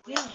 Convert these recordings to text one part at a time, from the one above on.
Yeah.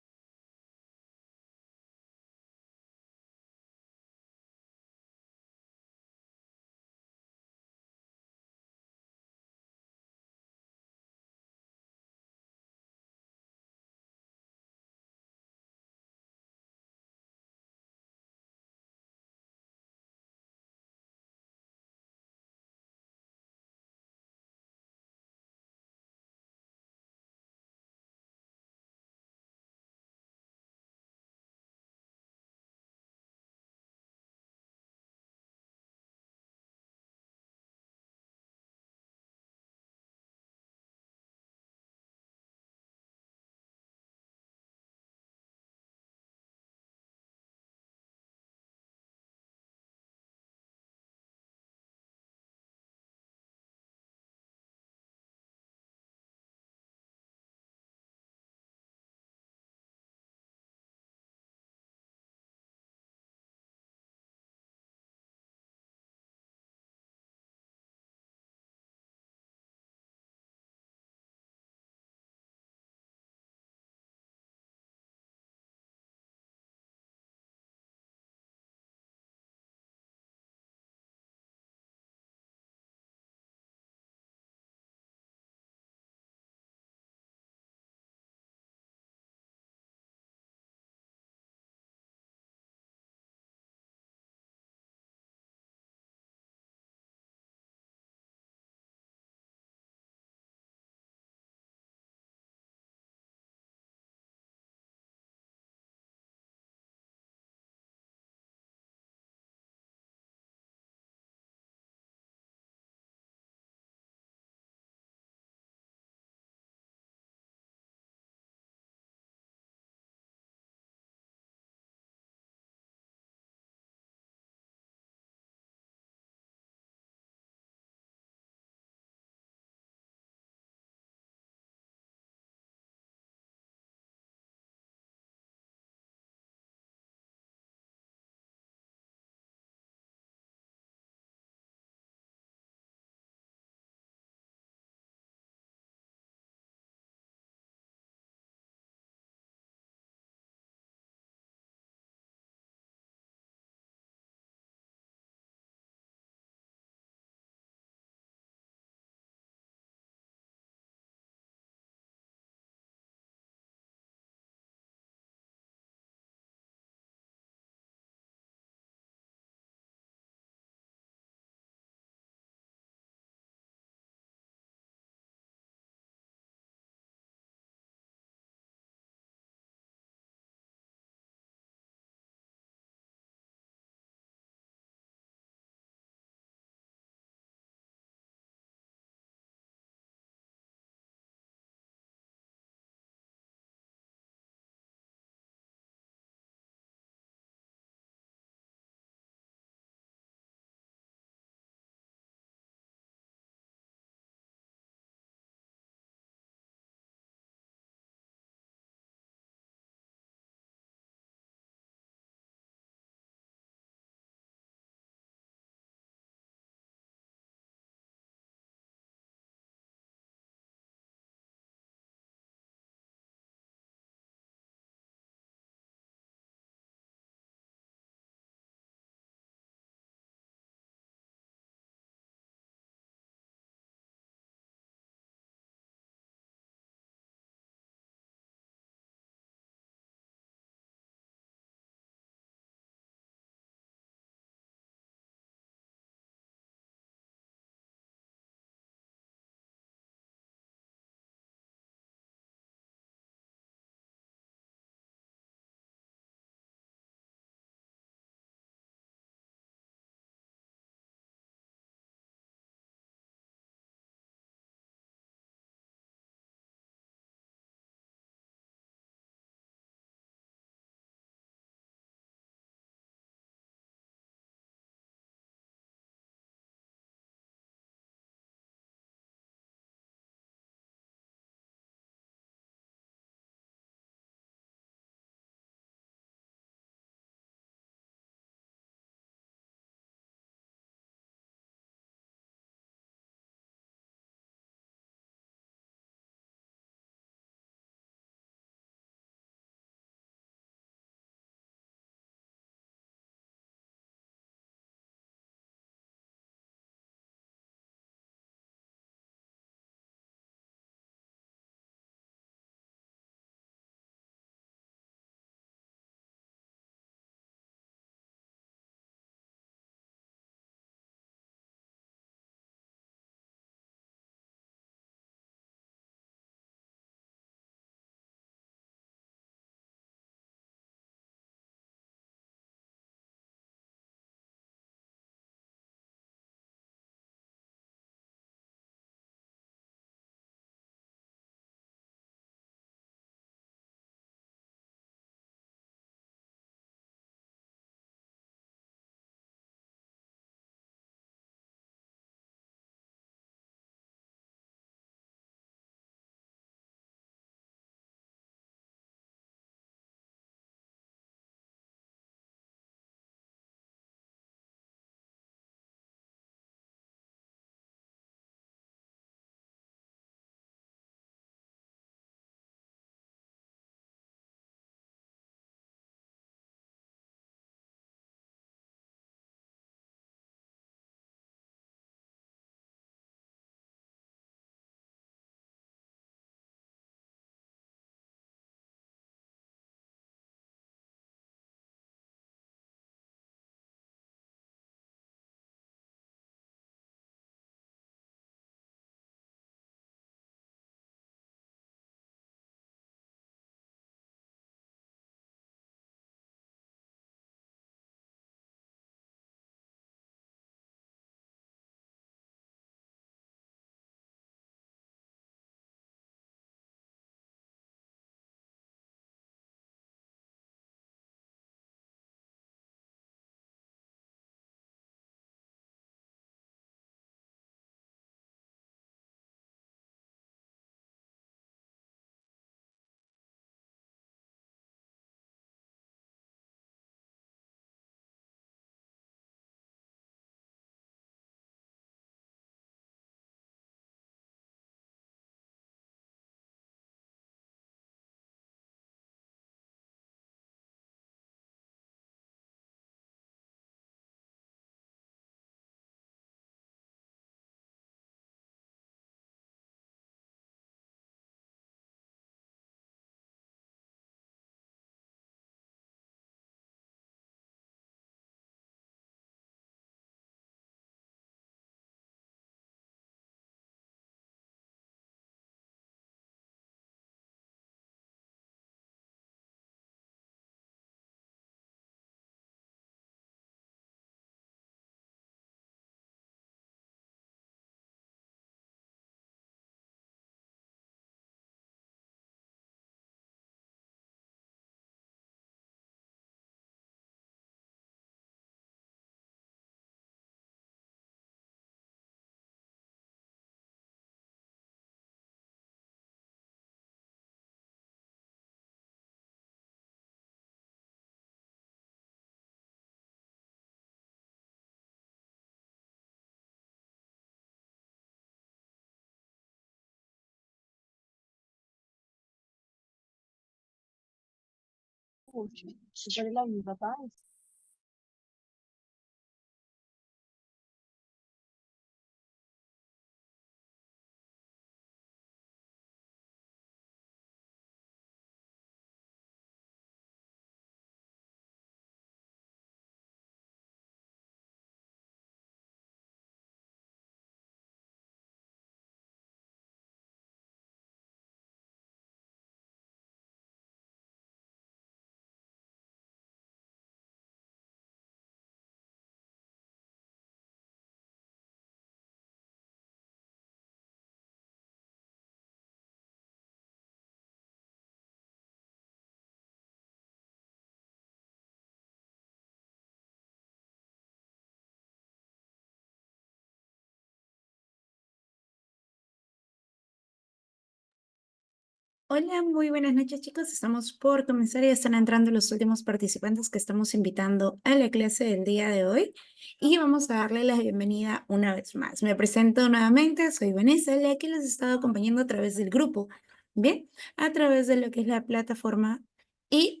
Hola, muy buenas noches chicos. Estamos por comenzar y ya están entrando los últimos participantes que estamos invitando a la clase del día de hoy y vamos a darle la bienvenida una vez más. Me presento nuevamente, soy Vanessa, la que les he estado acompañando a través del grupo, bien, a través de lo que es la plataforma y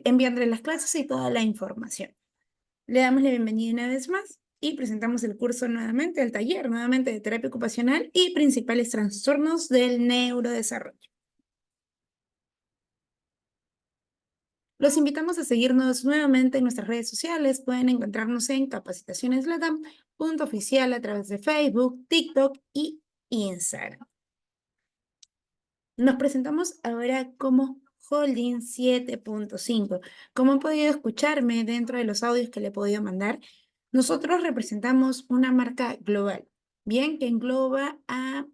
enviándole las clases y toda la información. Le damos la bienvenida una vez más y presentamos el curso nuevamente, el taller nuevamente de terapia ocupacional y principales trastornos del neurodesarrollo. Los invitamos a seguirnos nuevamente en nuestras redes sociales. Pueden encontrarnos en Capacitaciones Latam, punto oficial a través de Facebook, TikTok y Instagram. Nos presentamos ahora como Holding 7.5. Como han podido escucharme dentro de los audios que le he podido mandar, nosotros representamos una marca global, bien, que engloba a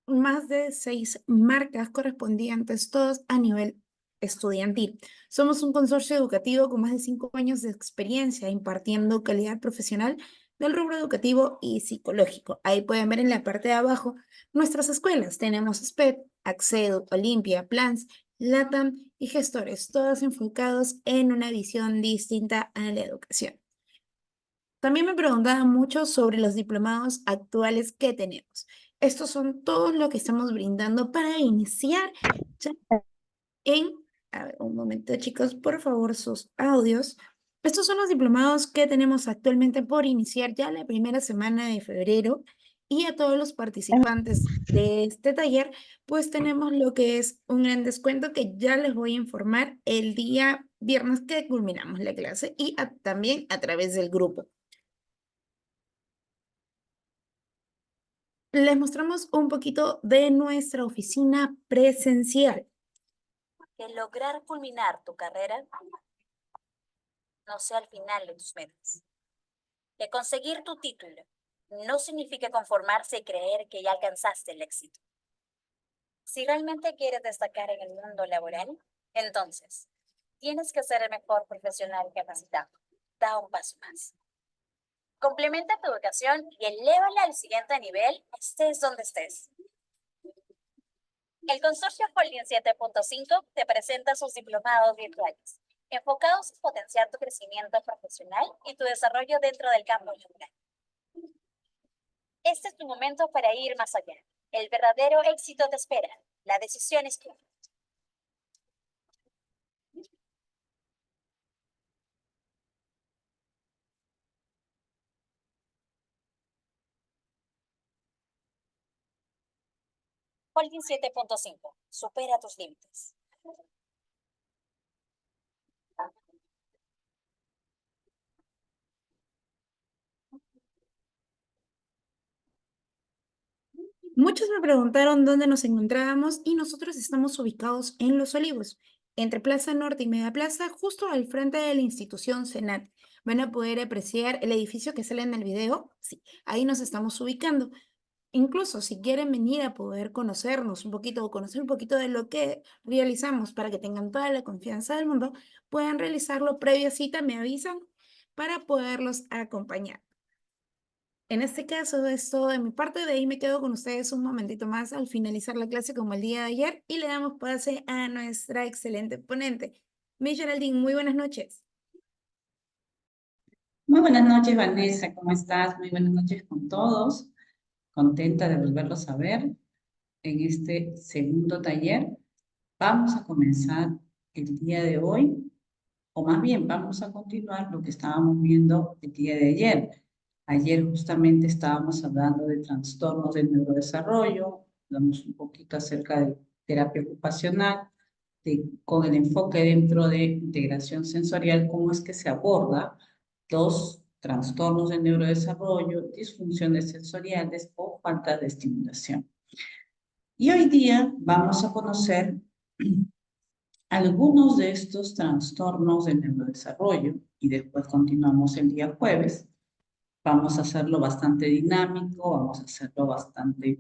más de 6 marcas correspondientes, todos a nivel estudiantil. Somos un consorcio educativo con más de 5 años de experiencia impartiendo calidad profesional del rubro educativo y psicológico. Ahí pueden ver en la parte de abajo nuestras escuelas. Tenemos SPED, Accedo, Olimpia, Plans, LATAM y gestores, todos enfocados en una visión distinta a la educación. También me preguntaban mucho sobre los diplomados actuales que tenemos. Estos son todos lo que estamos brindando para iniciar ya en, a ver, un momento chicos, por favor, sus audios. Estos son los diplomados que tenemos actualmente por iniciar ya la primera semana de febrero y a todos los participantes de este taller, pues tenemos lo que es un gran descuento que ya les voy a informar el día viernes que culminamos la clase y también a través del grupo. Les mostramos un poquito de nuestra oficina presencial. Que lograr culminar tu carrera no sea el final de tus metas. Que conseguir tu título no significa conformarse y creer que ya alcanzaste el éxito. Si realmente quieres destacar en el mundo laboral, entonces tienes que ser el mejor profesional capacitado. Da un paso más. Complementa tu educación y elévala al siguiente nivel, estés donde estés. El Consorcio Holding 7.5 te presenta sus diplomados virtuales, enfocados en potenciar tu crecimiento profesional y tu desarrollo dentro del campo laboral. Este es tu momento para ir más allá. El verdadero éxito te espera. La decisión es tuya. Holding 7.5. Supera tus límites. Muchos me preguntaron dónde nos encontrábamos y nosotros estamos ubicados en Los Olivos, entre Plaza Norte y Media Plaza, justo al frente de la institución Senat. Van a poder apreciar el edificio que sale en el video. Sí, ahí nos estamos ubicando. Incluso si quieren venir a poder conocernos un poquito o conocer un poquito de lo que realizamos para que tengan toda la confianza del mundo, pueden realizarlo previa cita, me avisan para poderlos acompañar. En este caso es todo de mi parte, de ahí me quedo con ustedes un momentito más al finalizar la clase como el día de ayer y le damos pase a nuestra excelente ponente. Miss Geraldine, muy buenas noches. Muy buenas noches, Vanessa, ¿cómo estás? Muy buenas noches con todos. Contenta de volverlos a ver en este segundo taller. Vamos a comenzar el día de hoy o más bien vamos a continuar lo que estábamos viendo el día de ayer. Ayer justamente estábamos hablando de trastornos del neurodesarrollo, hablamos un poquito acerca de terapia ocupacional, con el enfoque dentro de integración sensorial, cómo es que se aborda los trastornos del neurodesarrollo, disfunciones sensoriales o falta de estimulación. Y hoy día vamos a conocer algunos de estos trastornos del neurodesarrollo y después continuamos el día jueves. Vamos a hacerlo bastante dinámico, vamos a hacerlo bastante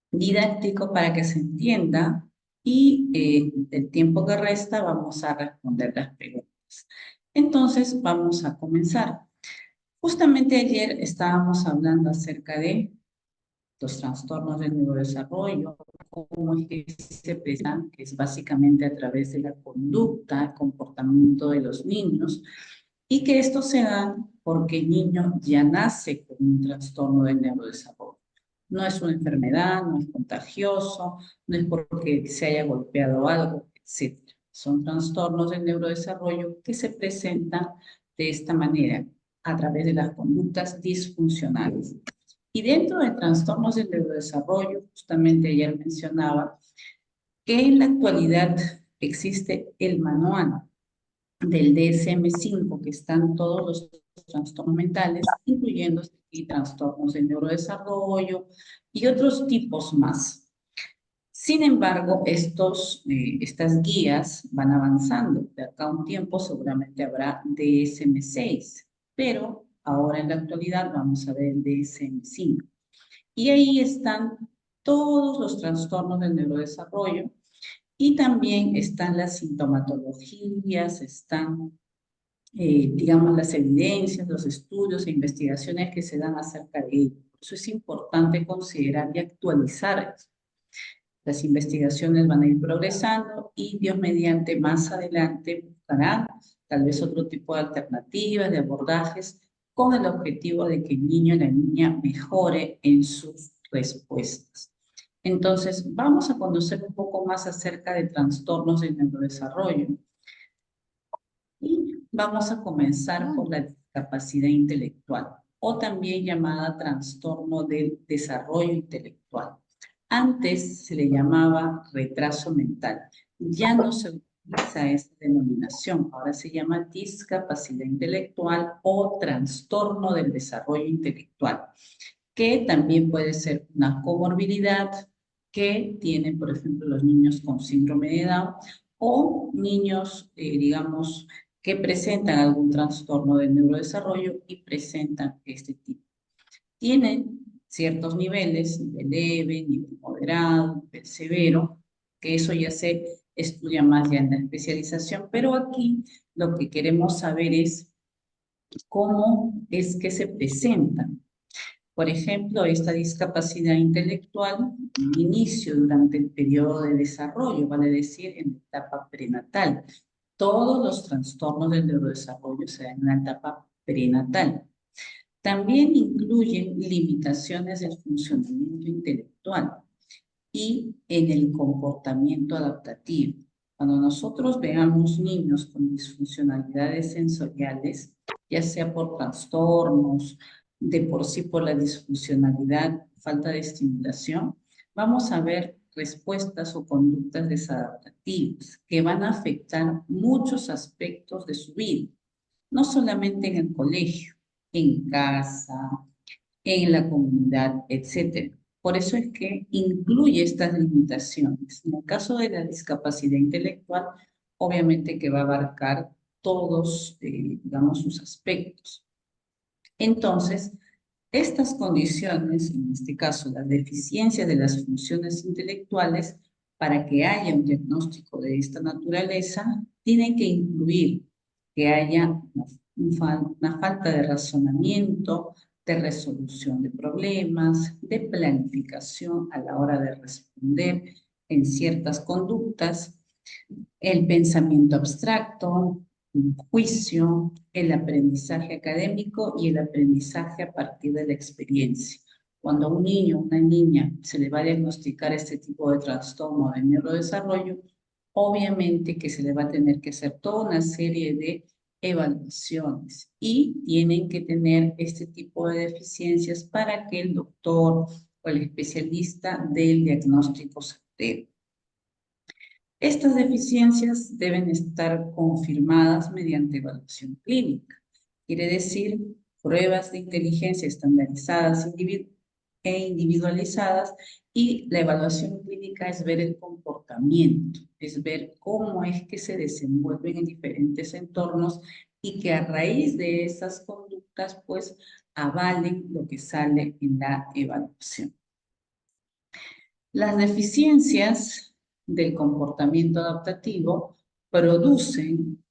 didáctico para que se entienda y el tiempo que resta vamos a responder las preguntas. Entonces vamos a comenzar. Justamente ayer estábamos hablando acerca de los trastornos del neurodesarrollo, cómo es que se presentan, que es básicamente a través de la conducta, el comportamiento de los niños, y que esto se da porque el niño ya nace con un trastorno del neurodesarrollo. No es una enfermedad, no es contagioso, no es porque se haya golpeado algo, etc. Son trastornos del neurodesarrollo que se presentan de esta manera, a través de las conductas disfuncionales. Y dentro de trastornos del neurodesarrollo, justamente ayer mencionaba que en la actualidad existe el manual del DSM-5, que están todos los trastornos mentales, incluyendo aquí trastornos del neurodesarrollo y otros tipos más. Sin embargo, estas guías van avanzando. De acá a un tiempo seguramente habrá DSM-6, pero ahora en la actualidad vamos a ver el DSM-5. Y ahí están todos los trastornos del neurodesarrollo y también están las sintomatologías, están, digamos, las evidencias, los estudios e investigaciones que se dan acerca de ello. Por eso es importante considerar y actualizar. Las investigaciones van a ir progresando y Dios mediante más adelante buscarán tal vez otro tipo de alternativas, de abordajes, con el objetivo de que el niño o la niña mejore en sus respuestas. Entonces, vamos a conocer un poco más acerca de trastornos del neurodesarrollo. Y vamos a comenzar por la discapacidad intelectual, o también llamada trastorno del desarrollo intelectual. Antes se le llamaba retraso mental. Ya no se utiliza esta denominación, ahora se llama discapacidad intelectual o trastorno del desarrollo intelectual, que también puede ser una comorbilidad que tienen, por ejemplo, los niños con síndrome de Down o niños, digamos, que presentan algún trastorno del neurodesarrollo y presentan este tipo. Tienen ciertos niveles, nivel leve, nivel moderado, nivel severo, que eso ya se estudia más ya en la especialización, pero aquí lo que queremos saber es cómo es que se presentan. Por ejemplo, esta discapacidad intelectual inicio durante el periodo de desarrollo, vale decir, en la etapa prenatal. Todos los trastornos del neurodesarrollo se dan en la etapa prenatal. También incluyen limitaciones del funcionamiento intelectual y en el comportamiento adaptativo. Cuando nosotros veamos niños con disfuncionalidades sensoriales, ya sea por trastornos, de por sí por la disfuncionalidad, falta de estimulación, vamos a ver respuestas o conductas desadaptativas que van a afectar muchos aspectos de su vida, no solamente en el colegio, en casa, en la comunidad, etc. Por eso es que incluye estas limitaciones. En el caso de la discapacidad intelectual, obviamente que va a abarcar todos, digamos, sus aspectos. Entonces, estas condiciones, en este caso las deficiencias de las funciones intelectuales, para que haya un diagnóstico de esta naturaleza, tienen que incluir que haya una falta de razonamiento, de resolución de problemas, de planificación a la hora de responder en ciertas conductas, el pensamiento abstracto, un juicio, el aprendizaje académico y el aprendizaje a partir de la experiencia. Cuando a un niño o una niña se le va a diagnosticar este tipo de trastorno de neurodesarrollo, obviamente que se le va a tener que hacer toda una serie de evaluaciones y tienen que tener este tipo de deficiencias para que el doctor o el especialista dé el diagnóstico certero. Estas deficiencias deben estar confirmadas mediante evaluación clínica. Quiere decir, pruebas de inteligencia estandarizadas e individualizadas, y la evaluación clínica es ver el comportamiento, es ver cómo es que se desenvuelven en diferentes entornos y que a raíz de esas conductas pues avalen lo que sale en la evaluación. Las deficiencias del comportamiento adaptativo producen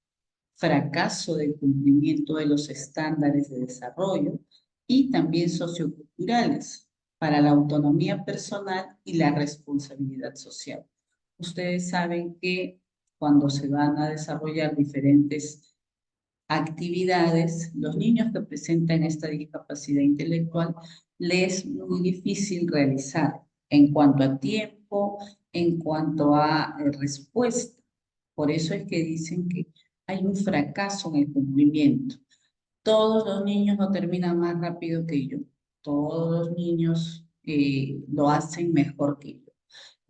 fracaso del cumplimiento de los estándares de desarrollo y también socioculturales para la autonomía personal y la responsabilidad social. Ustedes saben que cuando se van a desarrollar diferentes actividades, los niños que presentan esta discapacidad intelectual les es muy difícil realizar en cuanto a tiempo, en cuanto a respuesta. Por eso es que dicen que hay un fracaso en el cumplimiento. Todos los niños no terminan más rápido que yo. Todos los niños lo hacen mejor que yo.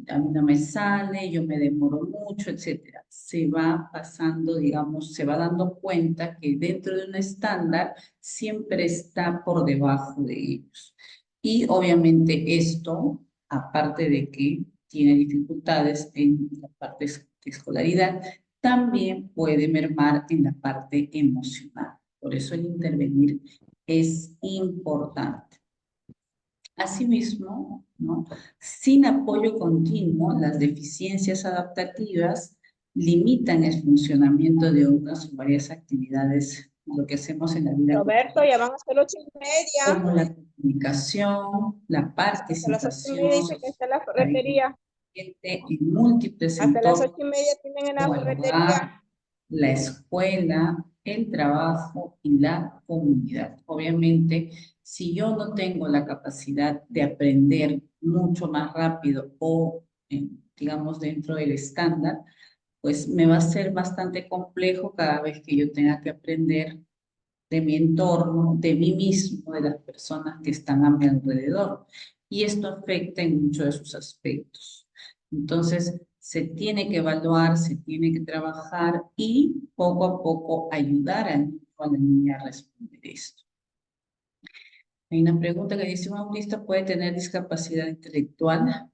A mí no me sale, yo me demoro mucho, etcétera. Se va pasando, digamos, se va dando cuenta que dentro de un estándar siempre está por debajo de ellos. Y obviamente esto, aparte de que tiene dificultades en la parte de escolaridad, también puede mermar en la parte emocional. Por eso el intervenir es importante. Asimismo, ¿no? Sin apoyo continuo, las deficiencias adaptativas limitan el funcionamiento de unas o varias actividades, lo que hacemos en la vida Roberto, ya van a ser 8:30. como la comunicación, la Hasta las 8:30 participación dice que está la ferretería. en múltiples Hasta las entornos, 8:30 tienen en la como el ferretería. hogar, la escuela, el trabajo y la comunidad. Obviamente, si yo no tengo la capacidad de aprender mucho más rápido o, digamos, dentro del estándar, pues me va a ser bastante complejo cada vez que yo tenga que aprender de mi entorno, de mí mismo, de las personas que están a mi alrededor. Y esto afecta en muchos de sus aspectos. Entonces, se tiene que evaluar, se tiene que trabajar y poco a poco ayudar al niño o a la niña a responder esto. Hay una pregunta que dice, ¿un autista puede tener discapacidad intelectual?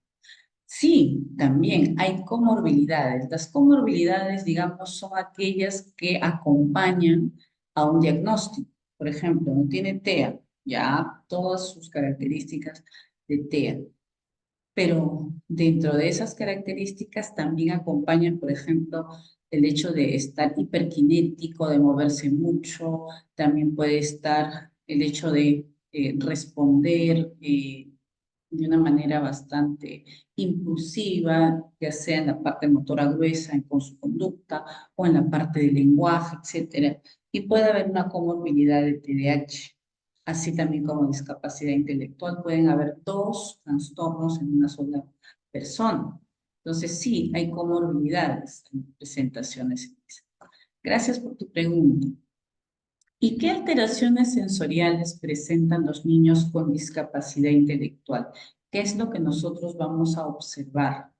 Sí, también hay comorbilidades. Las comorbilidades, digamos, son aquellas que acompañan a un diagnóstico. Por ejemplo, no tiene TEA, ya todas sus características de TEA. Pero dentro de esas características también acompañan, por ejemplo, el hecho de estar hiperkinético, de moverse mucho, también puede estar el hecho de responder de una manera bastante impulsiva, ya sea en la parte motora gruesa, con su conducta, o en la parte del lenguaje, etcétera. Y puede haber una comorbilidad de TDAH. Así también como discapacidad intelectual, pueden haber dos trastornos en una sola persona. Entonces sí, hay comorbilidades en presentaciones. Gracias por tu pregunta. ¿Y qué alteraciones sensoriales presentan los niños con discapacidad intelectual? ¿Qué es lo que nosotros vamos a observar?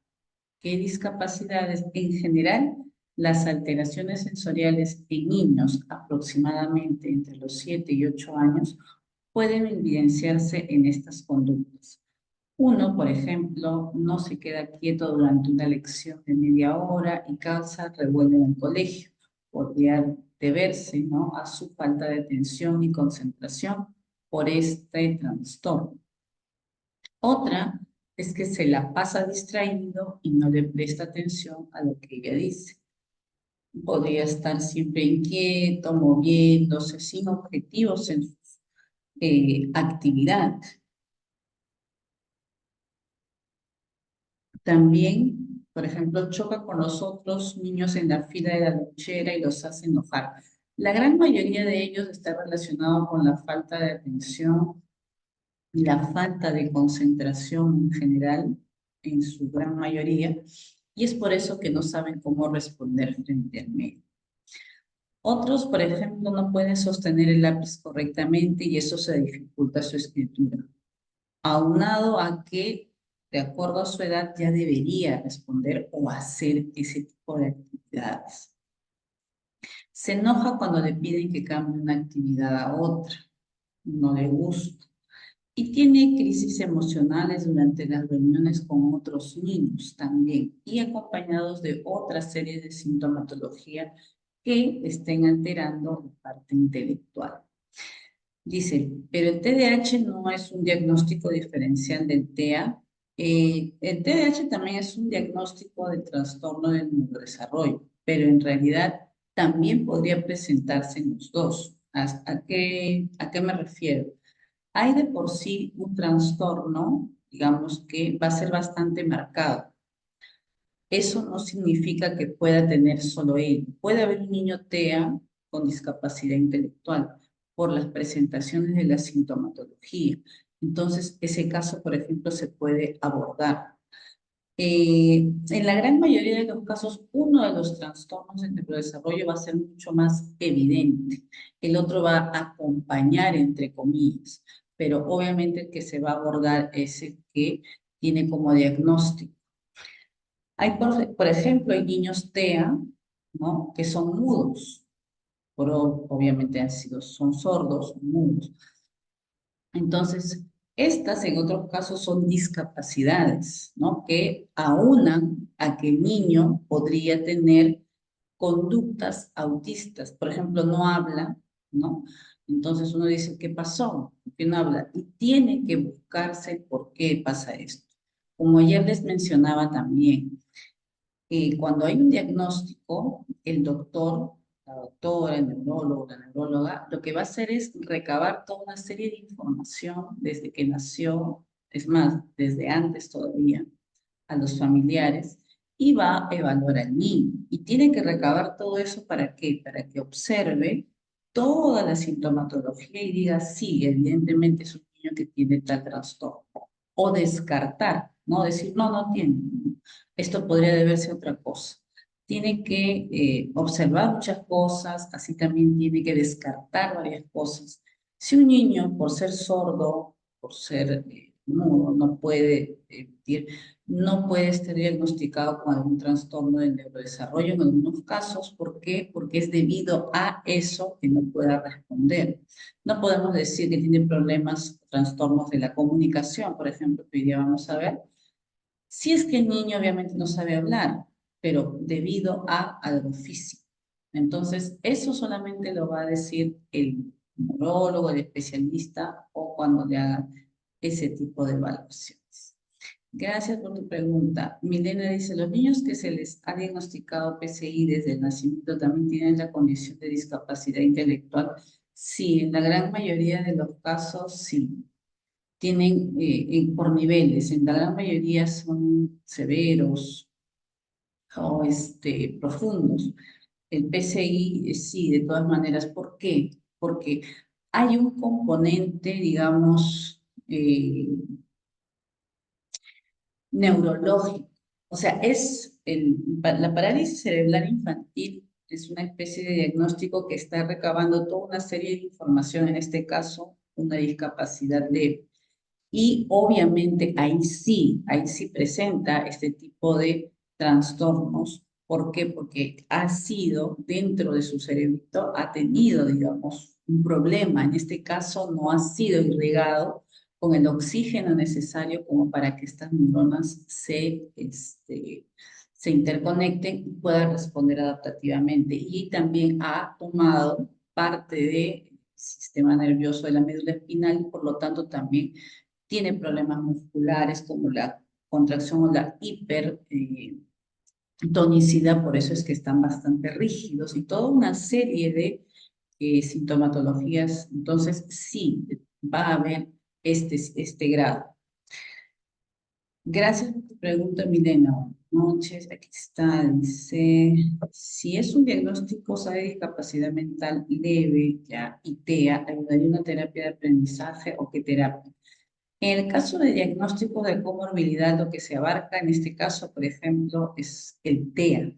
¿Qué discapacidades? En general, las alteraciones sensoriales en niños aproximadamente entre los 7 y 8 años pueden evidenciarse en estas conductas. Uno, por ejemplo, no se queda quieto durante una lección de media hora y causa revuelo en el colegio. Podría deberse, ¿no?, a su falta de atención y concentración por este trastorno. Otra es que se la pasa distraído y no le presta atención a lo que ella dice. Podría estar siempre inquieto, moviéndose, sin objetivos en su actividad. También, por ejemplo, choca con los otros niños en la fila de la lonchera y los hace enojar. La gran mayoría de ellos está relacionado con la falta de atención y la falta de concentración en general, en su gran mayoría, y es por eso que no saben cómo responder frente al médico. Otros, por ejemplo, no pueden sostener el lápiz correctamente y eso se dificulta su escritura. Aunado a que, de acuerdo a su edad, ya debería responder o hacer ese tipo de actividades. Se enoja cuando le piden que cambie una actividad a otra. No le gusta. Y tiene crisis emocionales durante las reuniones con otros niños también, y acompañados de otra serie de sintomatología que estén alterando la parte intelectual. Dice, pero el TDAH no es un diagnóstico diferencial del TEA. El TDAH también es un diagnóstico de trastorno del neurodesarrollo, pero en realidad también podría presentarse en los dos. ¿A qué me refiero? Hay de por sí un trastorno, digamos, que va a ser bastante marcado. Eso no significa que pueda tener solo él. Puede haber un niño TEA con discapacidad intelectual por las presentaciones de la sintomatología. Entonces, ese caso, por ejemplo, se puede abordar. En la gran mayoría de los casos, uno de los trastornos del neurodesarrollo va a ser mucho más evidente. El otro va a acompañar, entre comillas, pero obviamente el que se va a abordar es el que tiene como diagnóstico. Hay, por ejemplo, hay niños TEA, ¿no?, que son mudos, pero obviamente son sordos, son mudos. Entonces, estas en otros casos son discapacidades, ¿no?, que aunan a que el niño podría tener conductas autistas. Por ejemplo, no habla, ¿no? Entonces uno dice, ¿qué pasó? ¿Por qué no habla? Y tiene que buscarse por qué pasa esto. Como ayer les mencionaba también, cuando hay un diagnóstico, el doctor, la doctora, el neurólogo, la neuróloga, lo que va a hacer es recabar toda una serie de información desde que nació, es más, desde antes todavía, a los familiares, y va a evaluar al niño. Y tiene que recabar todo eso ¿para qué? Para que observe toda la sintomatología y diga, sí, evidentemente es un niño que tiene tal trastorno. O descartar, no decir, no, no tiene. Esto podría deberse a otra cosa. Tiene que observar muchas cosas, así también tiene que descartar varias cosas. Si un niño, por ser sordo, por ser mudo, no puede emitir, no puede estar diagnosticado con algún trastorno del neurodesarrollo en algunos casos. ¿Por qué? Porque es debido a eso que no pueda responder. No podemos decir que tiene problemas, trastornos de la comunicación, por ejemplo, que hoy día vamos a ver. Si es que el niño obviamente no sabe hablar, pero debido a algo físico. Entonces, eso solamente lo va a decir el neurólogo, el especialista, o cuando le hagan ese tipo de evaluaciones. Gracias por tu pregunta. Milena dice, ¿los niños que se les ha diagnosticado PCI desde el nacimiento también tienen la condición de discapacidad intelectual? Sí, en la gran mayoría de los casos sí. Tienen por niveles, en la gran mayoría son severos o profundos. El PCI sí, de todas maneras. ¿Por qué? Porque hay un componente, digamos, neurológico. O sea, la parálisis cerebral infantil es una especie de diagnóstico que está recabando toda una serie de información, en este caso, una discapacidad leve. Y obviamente ahí sí presenta este tipo de trastornos. ¿Por qué? Porque ha sido, dentro de su cerebrito, ha tenido, digamos, un problema. En este caso no ha sido irrigado con el oxígeno necesario como para que estas neuronas se interconecten y puedan responder adaptativamente. Y también ha tomado parte del sistema nervioso de la médula espinal y por lo tanto también tiene problemas musculares como la contracción o la hipertonicidad, por eso es que están bastante rígidos y toda una serie de sintomatologías. Entonces, sí, va a haber este grado. Gracias por tu pregunta, Milena. Buenas noches, aquí está, dice, si es un diagnóstico de discapacidad mental leve ya, y TEA, ¿ayudaría una terapia de aprendizaje o qué terapia? En el caso de diagnóstico de comorbilidad, lo que se abarca en este caso, por ejemplo, es el TEA,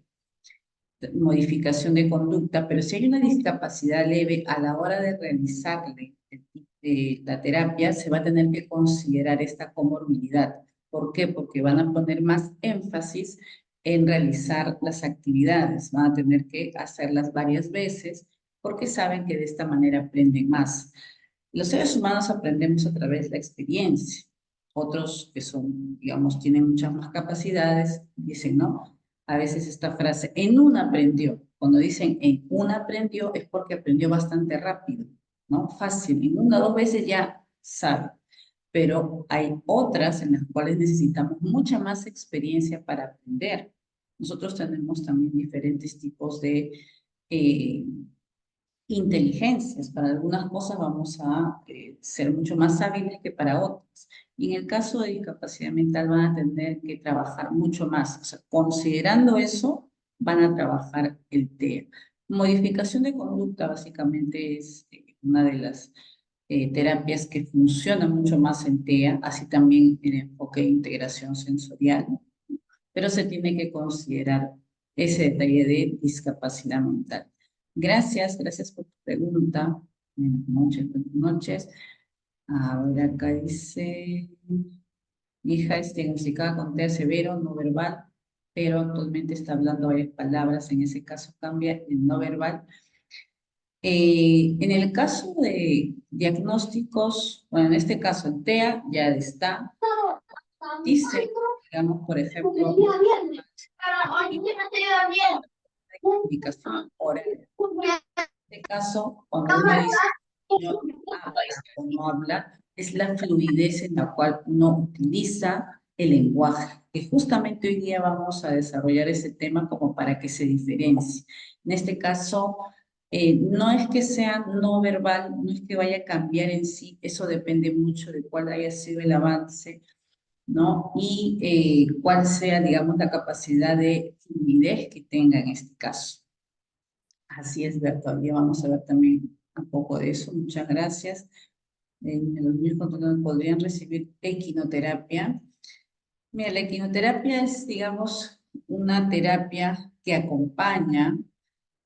modificación de conducta, pero si hay una discapacidad leve a la hora de realizarle la terapia, se va a tener que considerar esta comorbilidad. ¿Por qué? Porque van a poner más énfasis en realizar las actividades, van a tener que hacerlas varias veces porque saben que de esta manera aprenden más. Los seres humanos aprendemos a través de la experiencia. Otros que son, digamos, tienen muchas más capacidades, dicen, no, a veces esta frase, en una aprendió. Cuando dicen en una aprendió es porque aprendió bastante rápido, ¿no? Fácil, en una o dos veces ya sabe. Pero hay otras en las cuales necesitamos mucha más experiencia para aprender. Nosotros tenemos también diferentes tipos de inteligencias. Para algunas cosas vamos a ser mucho más hábiles que para otras. Y en el caso de discapacidad mental van a tener que trabajar mucho más. O sea, considerando eso, van a trabajar el TEA. Modificación de conducta básicamente es una de las terapias que funcionan mucho más en TEA, así también en enfoque de integración sensorial, pero se tiene que considerar ese detalle de discapacidad mental. Gracias por tu pregunta. Buenas noches, buenas noches. A ver, acá dice, mi hija es diagnosticada con TEA severo, no verbal, pero actualmente está hablando varias palabras, en ese caso cambia el no verbal. En el caso de diagnósticos, bueno, en este caso el TEA ya está, dice, digamos, por ejemplo, comunicación oral. En este caso, cuando uno dice no habla o no habla, es la fluidez en la cual uno utiliza el lenguaje, que justamente hoy día vamos a desarrollar ese tema como para que se diferencie. En este caso, no es que sea no verbal, no es que vaya a cambiar en sí, eso depende mucho de cuál haya sido el avance, ¿no? Y cuál sea, digamos, la capacidad de fluidez que tenga en este caso. Así es, Berta, hoy día vamos a ver también un poco de eso. Muchas gracias. Los niños con trastorno podrían recibir equinoterapia. Mira, la equinoterapia es, digamos, una terapia que acompaña,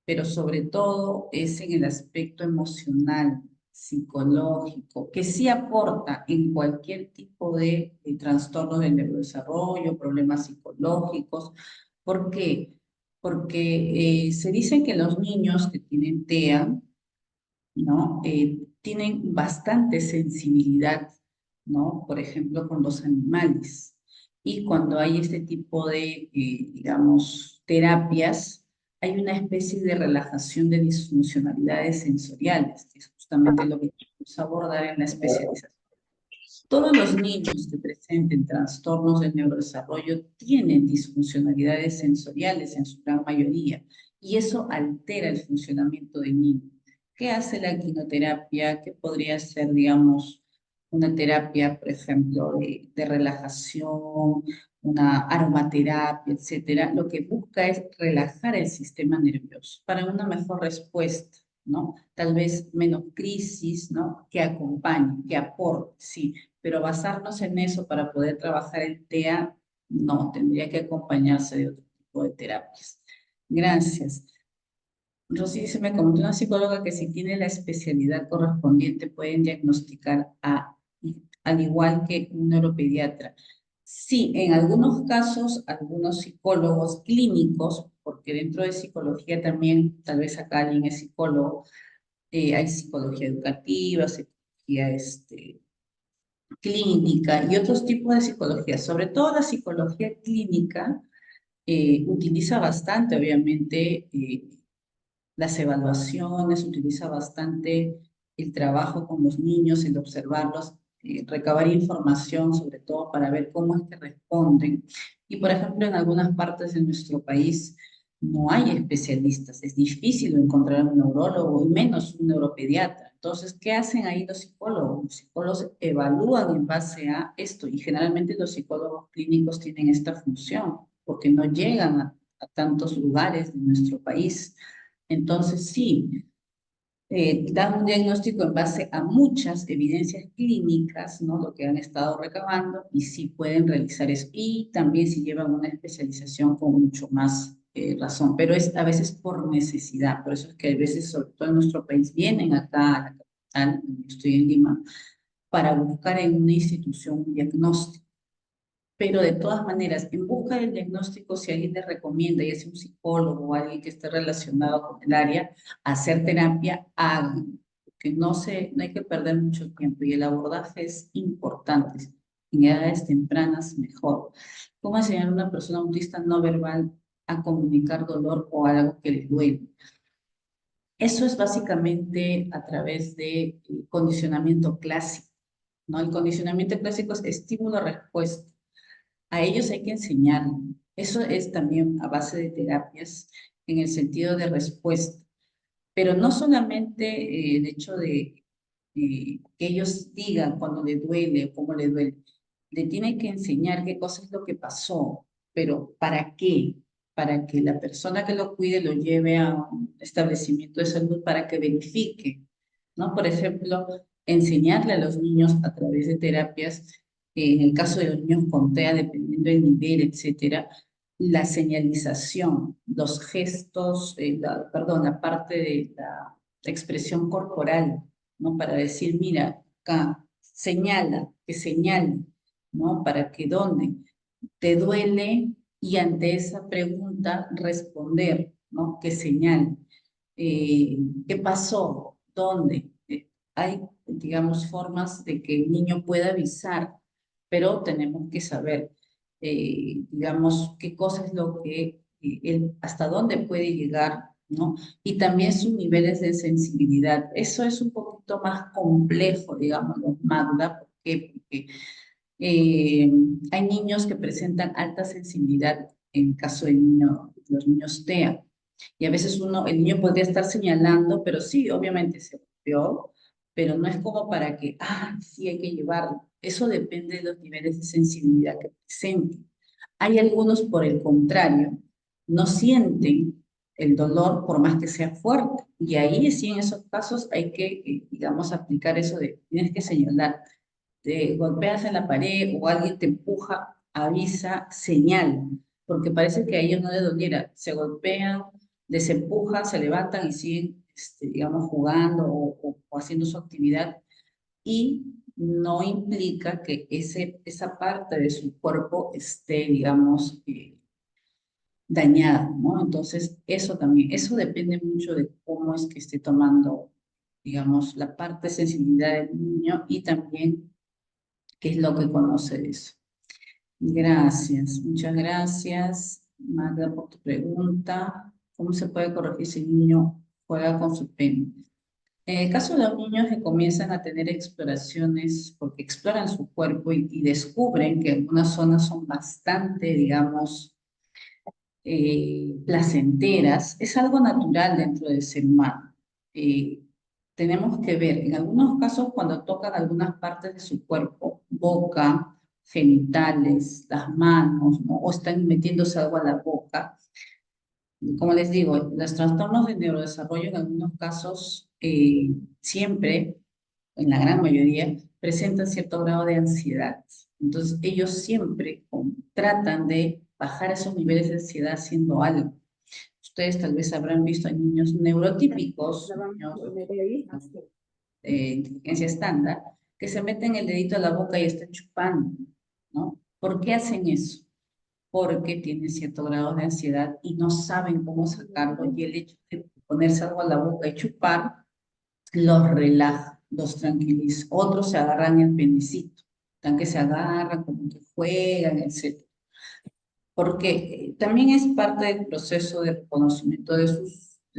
pero sobre todo es en el aspecto emocional, psicológico, que sí aporta en cualquier tipo de trastorno del neurodesarrollo, problemas psicológicos. ¿Por qué? Porque se dice que los niños que tienen TEA, ¿no? Tienen bastante sensibilidad, ¿no? Por ejemplo, con los animales. Y cuando hay este tipo de, digamos, terapias, hay una especie de relajación de disfuncionalidades sensoriales, que es justamente lo que queremos abordar en la especialización. Todos los niños que presenten trastornos del neurodesarrollo tienen disfuncionalidades sensoriales en su gran mayoría, y eso altera el funcionamiento del niño. ¿Qué hace la quinoterapia? ¿Qué podría ser, digamos, una terapia, por ejemplo, de relajación, una aromaterapia, etcétera? Lo que busca es relajar el sistema nervioso para una mejor respuesta, ¿no? Tal vez menos crisis, ¿no? Que acompañe, que aporte, sí, pero basarnos en eso para poder trabajar el TEA, no, tendría que acompañarse de otro tipo de terapias. Gracias. Rosy se me comentó una psicóloga que si tiene la especialidad correspondiente pueden diagnosticar al igual que un neuropediatra. Sí, en algunos casos, algunos psicólogos clínicos, porque dentro de psicología también, tal vez acá alguien es psicólogo, hay psicología educativa, psicología clínica y otros tipos de psicología, sobre todo la psicología clínica, utiliza bastante, obviamente, las evaluaciones, utiliza bastante el trabajo con los niños, el observarlos, recabar información, sobre todo para ver cómo es que responden. Y, por ejemplo, en algunas partes de nuestro país no hay especialistas, es difícil encontrar un neurólogo y menos un neuropediatra. Entonces, ¿qué hacen ahí los psicólogos? Los psicólogos evalúan en base a esto y generalmente los psicólogos clínicos tienen esta función porque no llegan a tantos lugares de nuestro país. Entonces, sí, dan un diagnóstico en base a muchas evidencias clínicas, ¿no? Lo que han estado recabando y sí pueden realizar eso. Y también si llevan una especialización con mucho más razón, pero es a veces por necesidad. Por eso es que a veces, sobre todo en nuestro país, vienen acá a la capital, donde estoy en Lima, para buscar en una institución un diagnóstico. Pero de todas maneras, en busca del diagnóstico, si alguien les recomienda, ya sea un psicólogo o alguien que esté relacionado con el área, hacer terapia, hagan, porque no hay que perder mucho tiempo y el abordaje es importante. En edades tempranas, mejor. ¿Cómo enseñar a una persona autista no verbal a comunicar dolor o algo que le duele? Eso es básicamente a través de condicionamiento clásico, ¿no? El condicionamiento clásico es estímulo-respuesta. A ellos hay que enseñar. Eso es también a base de terapias en el sentido de respuesta. Pero no solamente el hecho de que ellos digan cuando le duele o cómo le duele. Le tienen que enseñar qué cosa es lo que pasó, pero ¿para qué? Para que la persona que lo cuide lo lleve a un establecimiento de salud para que verifique, ¿no? Por ejemplo, enseñarle a los niños a través de terapias, en el caso de los niños con TEA, dependiendo del nivel, etcétera, la señalización, los gestos, la parte de la expresión corporal, ¿no? Para decir, mira, acá, señala, que señale, ¿no? Para que dónde te duele y ante esa pregunta responder, ¿no? Que señale. ¿Qué pasó? ¿Dónde? Hay, digamos, formas de que el niño pueda avisar, pero tenemos que saber, digamos, qué cosa es lo que él, hasta dónde puede llegar, ¿no? Y también sus niveles de sensibilidad. Eso es un poquito más complejo, digamos, Magda. ¿Por qué? Porque hay niños que presentan alta sensibilidad en caso de los niños TEA. Y a veces el niño podría estar señalando, pero sí, obviamente se golpeó, pero no es como para que, sí hay que llevarlo. Eso depende de los niveles de sensibilidad que presenten. Hay algunos, por el contrario, no sienten el dolor por más que sea fuerte. Y ahí sí, en esos casos hay que, digamos, aplicar eso de, tienes que señalar, te golpeas en la pared o alguien te empuja, avisa, señal, porque parece que a ellos no les doliera. Se golpean, les empujan, se levantan y siguen, digamos, jugando o haciendo su actividad y no implica que esa parte de su cuerpo esté, digamos, dañada, ¿no? Entonces, eso también, eso depende mucho de cómo es que esté tomando, digamos, la parte de sensibilidad del niño y también qué es lo que conoce de eso. Gracias, muchas gracias, Magda, por tu pregunta. ¿Cómo se puede corregir si el niño juega con su pene? En el caso de los niños que comienzan a tener exploraciones, porque exploran su cuerpo y descubren que algunas zonas son bastante, digamos, placenteras, es algo natural dentro del ser humano. Tenemos que ver, en algunos casos cuando tocan algunas partes de su cuerpo, boca, genitales, las manos, ¿no? O están metiéndose algo a la boca. Como les digo, los trastornos de neurodesarrollo en algunos casos siempre, en la gran mayoría, presentan cierto grado de ansiedad. Entonces ellos siempre tratan de bajar esos niveles de ansiedad haciendo algo. Ustedes tal vez habrán visto a niños neurotípicos, niños de inteligencia estándar, que se meten el dedito a la boca y están chupando, ¿no? ¿Por qué hacen eso? Porque tienen cierto grado de ansiedad y no saben cómo sacarlo y el hecho de ponerse algo a la boca y chupar los relaja, los tranquiliza. Otros se agarran el penecito, tan que se agarran, como que juegan, etc. Porque también es parte del proceso de reconocimiento de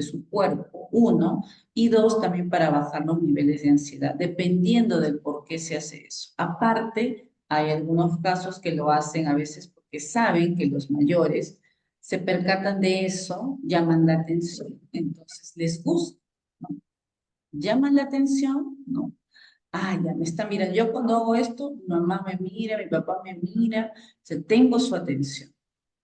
su cuerpo, uno, y dos, también para bajar los niveles de ansiedad, dependiendo del por qué se hace eso. Aparte, hay algunos casos que lo hacen a veces porque saben que los mayores se percatan de eso, llaman la atención, entonces les gusta, ¿no? Llaman la atención, ¿no? Ya me está mirando. Yo cuando hago esto, mi mamá me mira, mi papá me mira, tengo su atención.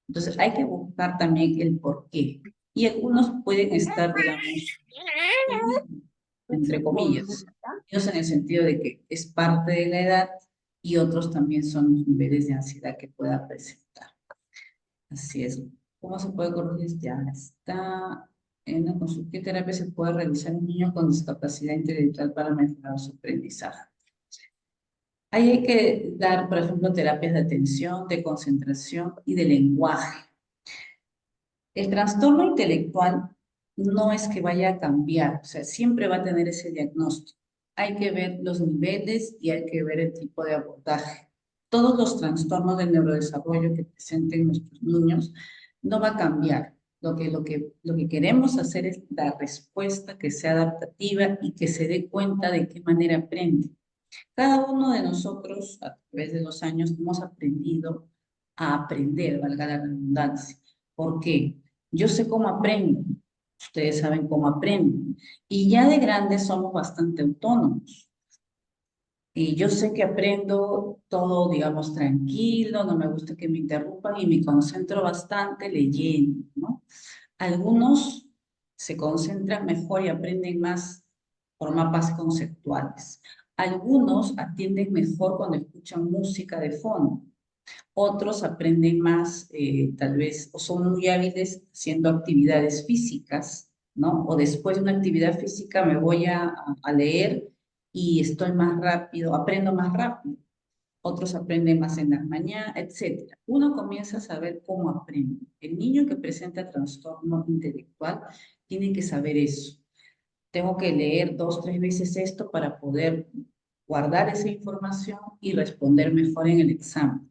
Entonces hay que buscar también el por qué. Y algunos pueden estar, digamos, entre comillas. Ellos en el sentido de que es parte de la edad y otros también son los niveles de ansiedad que pueda presentar. Así es. ¿Cómo se puede corregir? Ya está. En la consulta, ¿qué terapia se puede realizar en un niño con discapacidad intelectual para mejorar su aprendizaje? Ahí hay que dar, por ejemplo, terapias de atención, de concentración y de lenguaje. El trastorno intelectual no es que vaya a cambiar, o sea, siempre va a tener ese diagnóstico. Hay que ver los niveles y hay que ver el tipo de abordaje. Todos los trastornos del neurodesarrollo que presenten nuestros niños no va a cambiar. Lo que queremos hacer es la respuesta que sea adaptativa y que se dé cuenta de qué manera aprende. Cada uno de nosotros, a través de los años, hemos aprendido a aprender, valga la redundancia. ¿Por qué? Yo sé cómo aprendo, ustedes saben cómo aprenden, y ya de grandes somos bastante autónomos. Y yo sé que aprendo todo, digamos, tranquilo, no me gusta que me interrumpan y me concentro bastante leyendo, ¿no? Algunos se concentran mejor y aprenden más por mapas conceptuales. Algunos atienden mejor cuando escuchan música de fondo. Otros aprenden más, tal vez, o son muy hábiles haciendo actividades físicas, ¿no? O después de una actividad física me voy a leer y estoy más rápido, aprendo más rápido. Otros aprenden más en las mañanas, etc. Uno comienza a saber cómo aprende. El niño que presenta trastorno intelectual tiene que saber eso. Tengo que leer 2, 3 veces esto para poder guardar esa información y responder mejor en el examen.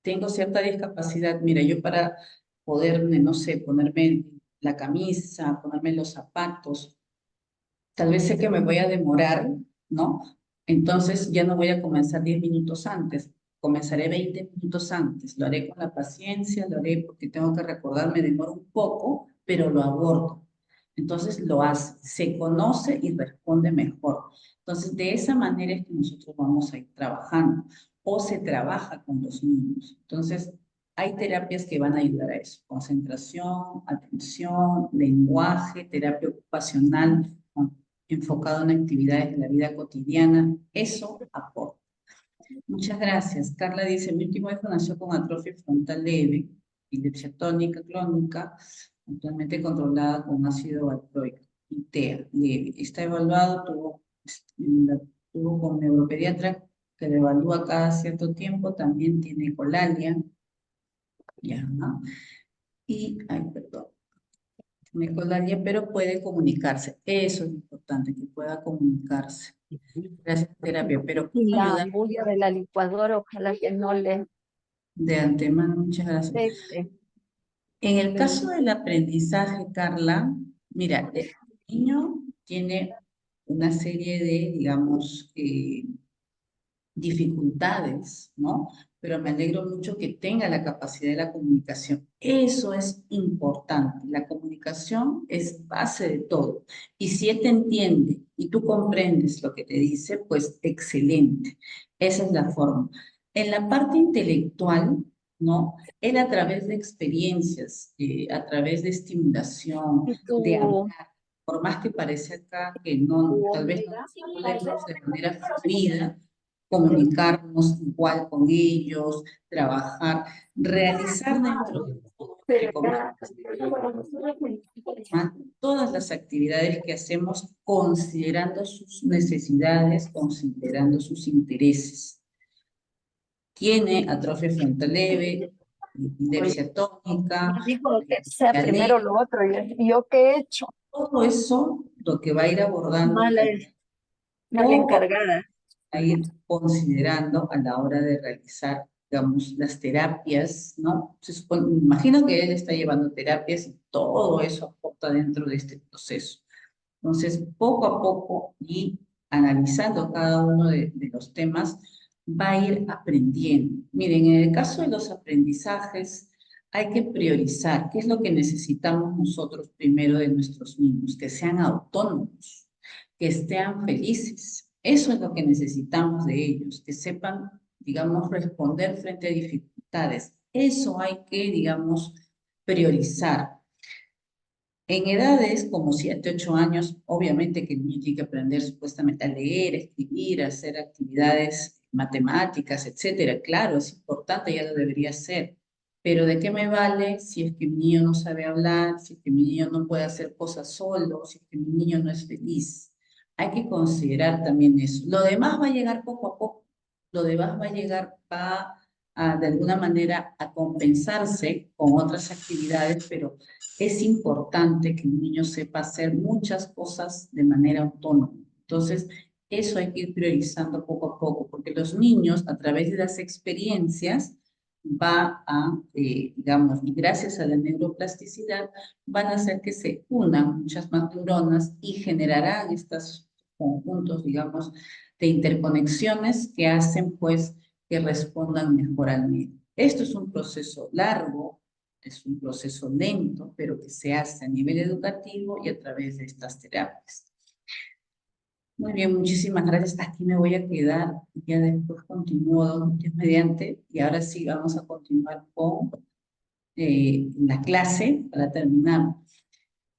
Tengo cierta discapacidad, mira, yo para poderme, no sé, ponerme la camisa, ponerme los zapatos, tal vez sé que me voy a demorar, ¿no? Entonces ya no voy a comenzar 10 minutos antes, comenzaré 20 minutos antes, lo haré con la paciencia, lo haré porque tengo que recordar, me demoro un poco, pero lo abordo. Entonces lo hace, se conoce y responde mejor. Entonces de esa manera es que nosotros vamos a ir trabajando o se trabaja con los niños. Entonces hay terapias que van a ayudar a eso, concentración, atención, lenguaje, terapia ocupacional, enfocado en actividades de la vida cotidiana, eso aporta. Muchas gracias. Carla dice, mi último hijo nació con atrofia frontal leve, epilepsia tónica crónica, actualmente controlada con ácido valproico y TEA leve. Está evaluado, tuvo con neuropediatra que le evalúa cada cierto tiempo, también tiene colalia, ya, ¿no? Y, ay, perdón, Nicolalia, pero puede comunicarse. Eso es importante, que pueda comunicarse. Gracias, terapia. Pero Y ¿cómo la ayudar bulla de la licuadora, ojalá que no le de antemano? Muchas gracias. afecte. En el caso del aprendizaje, Carla, mira, el niño tiene una serie de, digamos, dificultades, ¿no? Pero me alegro mucho que tenga la capacidad de la comunicación. Eso es importante. La comunicación es base de todo. Y si él te entiende y tú comprendes lo que te dice, pues excelente. Esa es la forma. En la parte intelectual, ¿no? Él a través de experiencias, a través de estimulación, Y de tu, hablar, por más que parece acá que no, tal vez no podemos de manera fluida, comunicarnos igual con ellos, trabajar, realizar dentro de todo lo que todas las actividades que hacemos considerando sus necesidades, considerando sus intereses. Tiene atrofia frontal leve, epilepsia tónica, dijo que sea ya primero leve, lo otro. ¿Y yo qué he hecho? todo eso lo que va a ir abordando Mala, mala o encargada. a ir considerando a la hora de realizar, digamos, las terapias, ¿no? Me imagino que él está llevando terapias y todo eso aporta dentro de este proceso. Entonces, poco a poco y analizando cada uno de los temas, va a ir aprendiendo. Miren, en el caso de los aprendizajes, hay que priorizar qué es lo que necesitamos nosotros primero de nuestros niños, que sean autónomos, que estén felices. Eso es lo que necesitamos de ellos, que sepan, digamos, responder frente a dificultades. Eso hay que, digamos, priorizar. En edades como 7, 8 años, obviamente que el niño tiene que aprender supuestamente a leer, a escribir, a hacer actividades matemáticas, etcétera. Claro, es importante, ya lo debería hacer. Pero ¿de qué me vale si es que mi niño no sabe hablar, si es que mi niño no puede hacer cosas solo, si es que mi niño no es feliz? Hay que considerar también eso. Lo demás va a llegar poco a poco. Lo demás va a llegar, de alguna manera a compensarse con otras actividades, pero es importante que el niño sepa hacer muchas cosas de manera autónoma. Entonces, eso hay que ir priorizando poco a poco, porque los niños, a través de las experiencias, digamos, y gracias a la neuroplasticidad, van a hacer que se unan muchas más neuronas y generarán estos conjuntos, digamos, de interconexiones que hacen, pues, que respondan mejor al medio. Esto es un proceso largo, es un proceso lento, pero que se hace a nivel educativo y a través de estas terapias. Muy bien, muchísimas gracias. Aquí me voy a quedar, ya después continúo Dios mediante, y ahora sí vamos a continuar con la clase para terminar.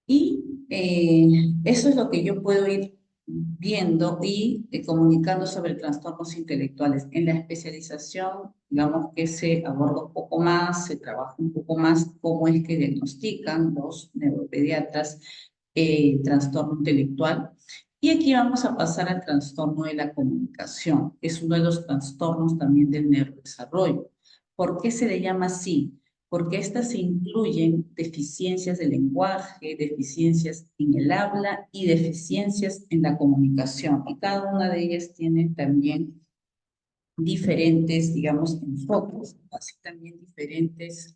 Y eso es lo que yo puedo ir viendo y comunicando sobre trastornos intelectuales. En la especialización, digamos que se aborda un poco más, se trabaja un poco más cómo es que diagnostican los neuropediatras trastorno intelectual. Y aquí vamos a pasar al trastorno de la comunicación. Es uno de los trastornos también del neurodesarrollo. ¿Por qué se le llama así? Porque estas incluyen deficiencias del lenguaje, deficiencias en el habla y deficiencias en la comunicación. Y cada una de ellas tiene también diferentes, digamos, enfoques, así también diferentes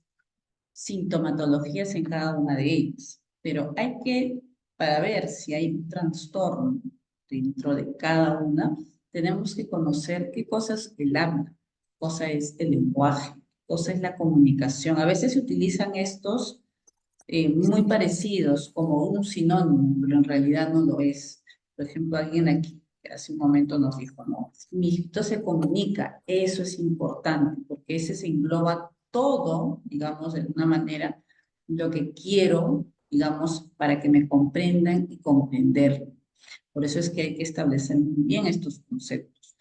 sintomatologías en cada una de ellas. Pero hay que, para ver si hay un trastorno dentro de cada una, tenemos que conocer qué cosa es el habla, qué cosa es el lenguaje, qué cosa es la comunicación. A veces se utilizan estos muy parecidos como un sinónimo, pero en realidad no lo es. Por ejemplo, alguien aquí que hace un momento nos dijo, no, mi hijito se comunica, eso es importante, porque ese se engloba todo, digamos, de alguna manera, lo que quiero, digamos, para que me comprendan y comprenderlo. Por eso es que hay que establecer muy bien estos conceptos.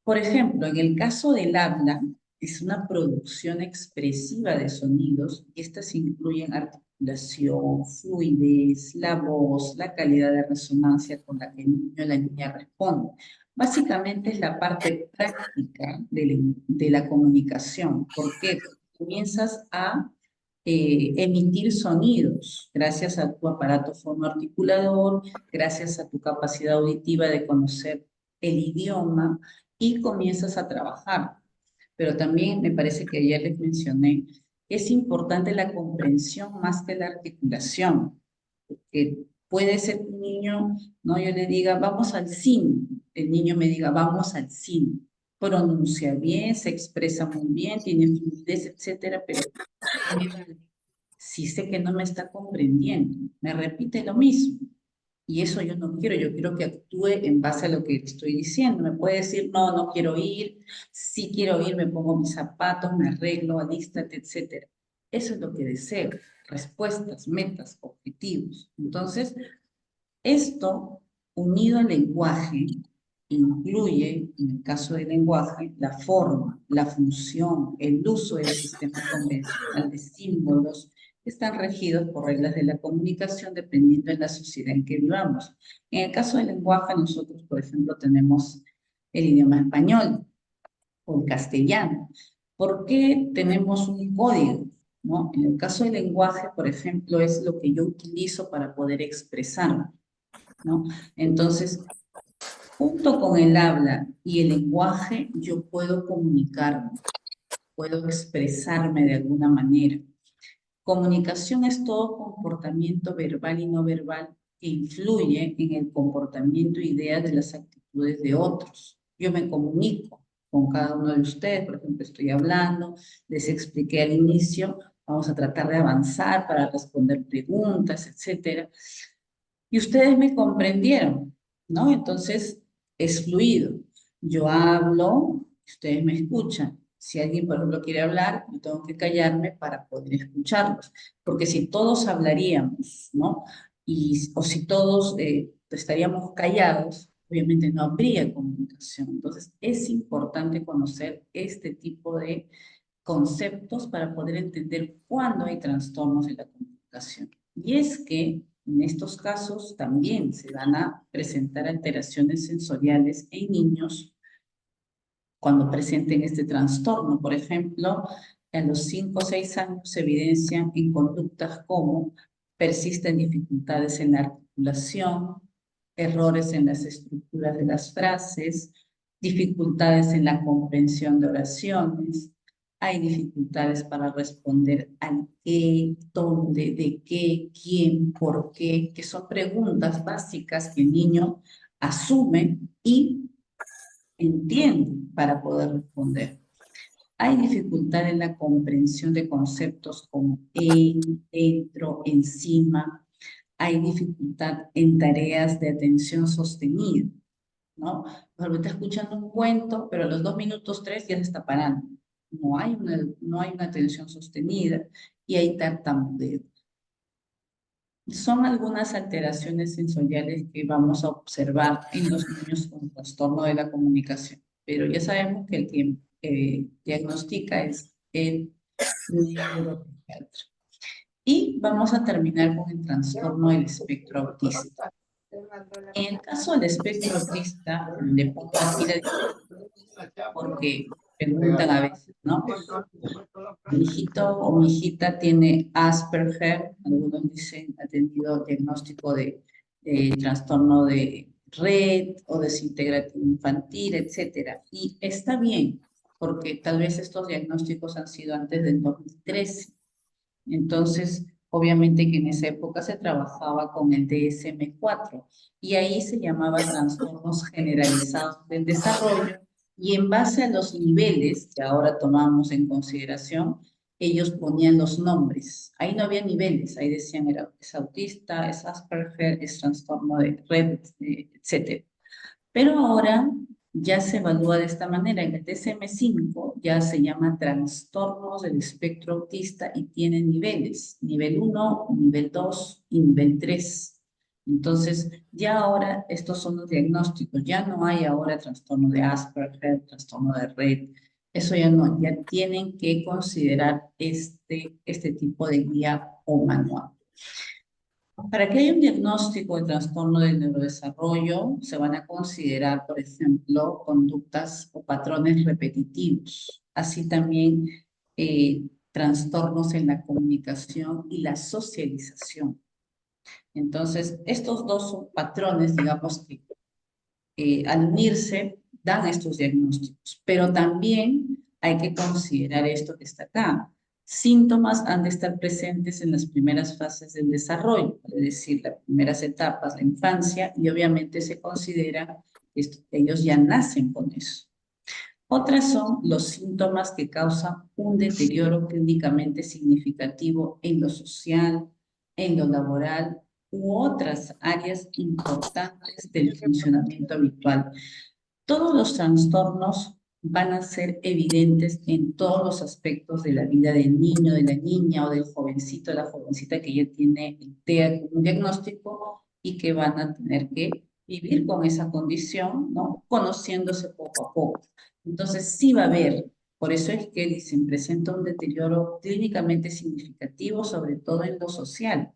Por ejemplo, en el caso del habla, es una producción expresiva de sonidos y estas incluyen articulación, fluidez, la voz, la calidad de resonancia con la que el niño o la niña responde. Básicamente es la parte práctica de la comunicación. ¿Por qué? Porque comienzas a emitir sonidos gracias a tu aparato fonoarticulador, gracias a tu capacidad auditiva de conocer el idioma, y comienzas a trabajar. Pero también me parece que ayer les mencioné, es importante la comprensión más que la articulación, porque puede ser un niño, ¿no? Yo le diga, vamos al cine, el niño me diga, vamos al cine, pronuncia bien, se expresa muy bien, tiene fluidez, etcétera, pero si sé que no me está comprendiendo, me repite lo mismo. Y eso yo no quiero, yo quiero que actúe en base a lo que estoy diciendo. Me puede decir, no, no quiero ir, sí quiero ir, me pongo mis zapatos, me arreglo, alístate, etc. Eso es lo que deseo, respuestas, metas, objetivos. Entonces, esto, unido al lenguaje, incluye, en el caso del lenguaje, la forma, la función, el uso del sistema convencional de símbolos que están regidos por reglas de la comunicación dependiendo de la sociedad en que vivamos. En el caso del lenguaje, nosotros, por ejemplo, tenemos el idioma español o el castellano. ¿Por qué tenemos un código? ¿No? En el caso del lenguaje, por ejemplo, es lo que yo utilizo para poder expresarme, ¿no? Entonces, junto con el habla y el lenguaje, yo puedo comunicarme, puedo expresarme de alguna manera. Comunicación es todo comportamiento verbal y no verbal que influye en el comportamiento e ideas de las actitudes de otros. Yo me comunico con cada uno de ustedes, por ejemplo, estoy hablando, les expliqué al inicio, vamos a tratar de avanzar para responder preguntas, etcétera. Y ustedes me comprendieron, ¿no? Entonces, es fluido. Yo hablo, ustedes me escuchan. Si alguien, por ejemplo, quiere hablar, yo tengo que callarme para poder escucharlos. Porque si todos hablaríamos, ¿no? O si todos estaríamos callados, obviamente no habría comunicación. Entonces, es importante conocer este tipo de conceptos para poder entender cuándo hay trastornos de la comunicación. Y es que en estos casos también se van a presentar alteraciones sensoriales en niños cuando presenten este trastorno. Por ejemplo, a los 5 o 6 años se evidencian en conductas como persisten dificultades en la articulación, errores en las estructuras de las frases, dificultades en la comprensión de oraciones, hay dificultades para responder al qué, dónde, de qué, quién, por qué, que son preguntas básicas que el niño asume y entiende para poder responder. Hay dificultad en la comprensión de conceptos como en, dentro, encima. Hay dificultad en tareas de atención sostenida, ¿no? Por ejemplo, está escuchando un cuento, pero a los 2 minutos, 3 ya se está parando. No hay una atención sostenida y hay tartamudeo. Son algunas alteraciones sensoriales que vamos a observar en los niños con trastorno de la comunicación, pero ya sabemos que el que diagnostica es el neuropsiquiatra. Y vamos a terminar con el trastorno del espectro autista. En el caso del espectro autista, le pongo aquí porque preguntan a veces, ¿no? Mi hijito o mi hijita tiene Asperger, algunos dicen ha tenido diagnóstico de trastorno de red o desintegrativo infantil, etcétera. Y está bien, porque tal vez estos diagnósticos han sido antes del 2013. Entonces, obviamente que en esa época se trabajaba con el DSM-4 y ahí se llamaba trastornos generalizados del desarrollo y en base a los niveles que ahora tomamos en consideración, ellos ponían los nombres. Ahí no había niveles, ahí decían es autista, es Asperger, es trastorno de red, etc. Pero ahora ya se evalúa de esta manera. En el DSM-5 ya se llama trastornos del espectro autista y tiene niveles, nivel 1, nivel 2 y nivel 3. Entonces, ya ahora estos son los diagnósticos, ya no hay ahora trastorno de Asperger, trastorno de red, eso ya no, ya tienen que considerar este tipo de guía o manual. Para que haya un diagnóstico de trastorno del neurodesarrollo, se van a considerar, por ejemplo, conductas o patrones repetitivos, así también trastornos en la comunicación y la socialización. Entonces, estos dos son patrones, digamos, que al unirse dan estos diagnósticos, pero también hay que considerar esto que está acá. Síntomas han de estar presentes en las primeras fases del desarrollo, es decir, las primeras etapas, la infancia, y obviamente se considera que ellos ya nacen con eso. Otras son los síntomas que causan un deterioro clínicamente significativo en lo social, en lo laboral u otras áreas importantes del funcionamiento habitual. Todos los trastornos van a ser evidentes en todos los aspectos de la vida del niño, de la niña o del jovencito, de la jovencita que ya tiene TEA como un diagnóstico y que van a tener que vivir con esa condición, ¿no? Conociéndose poco a poco. Entonces sí va a haber, por eso es que dicen, presenta un deterioro clínicamente significativo, sobre todo en lo social,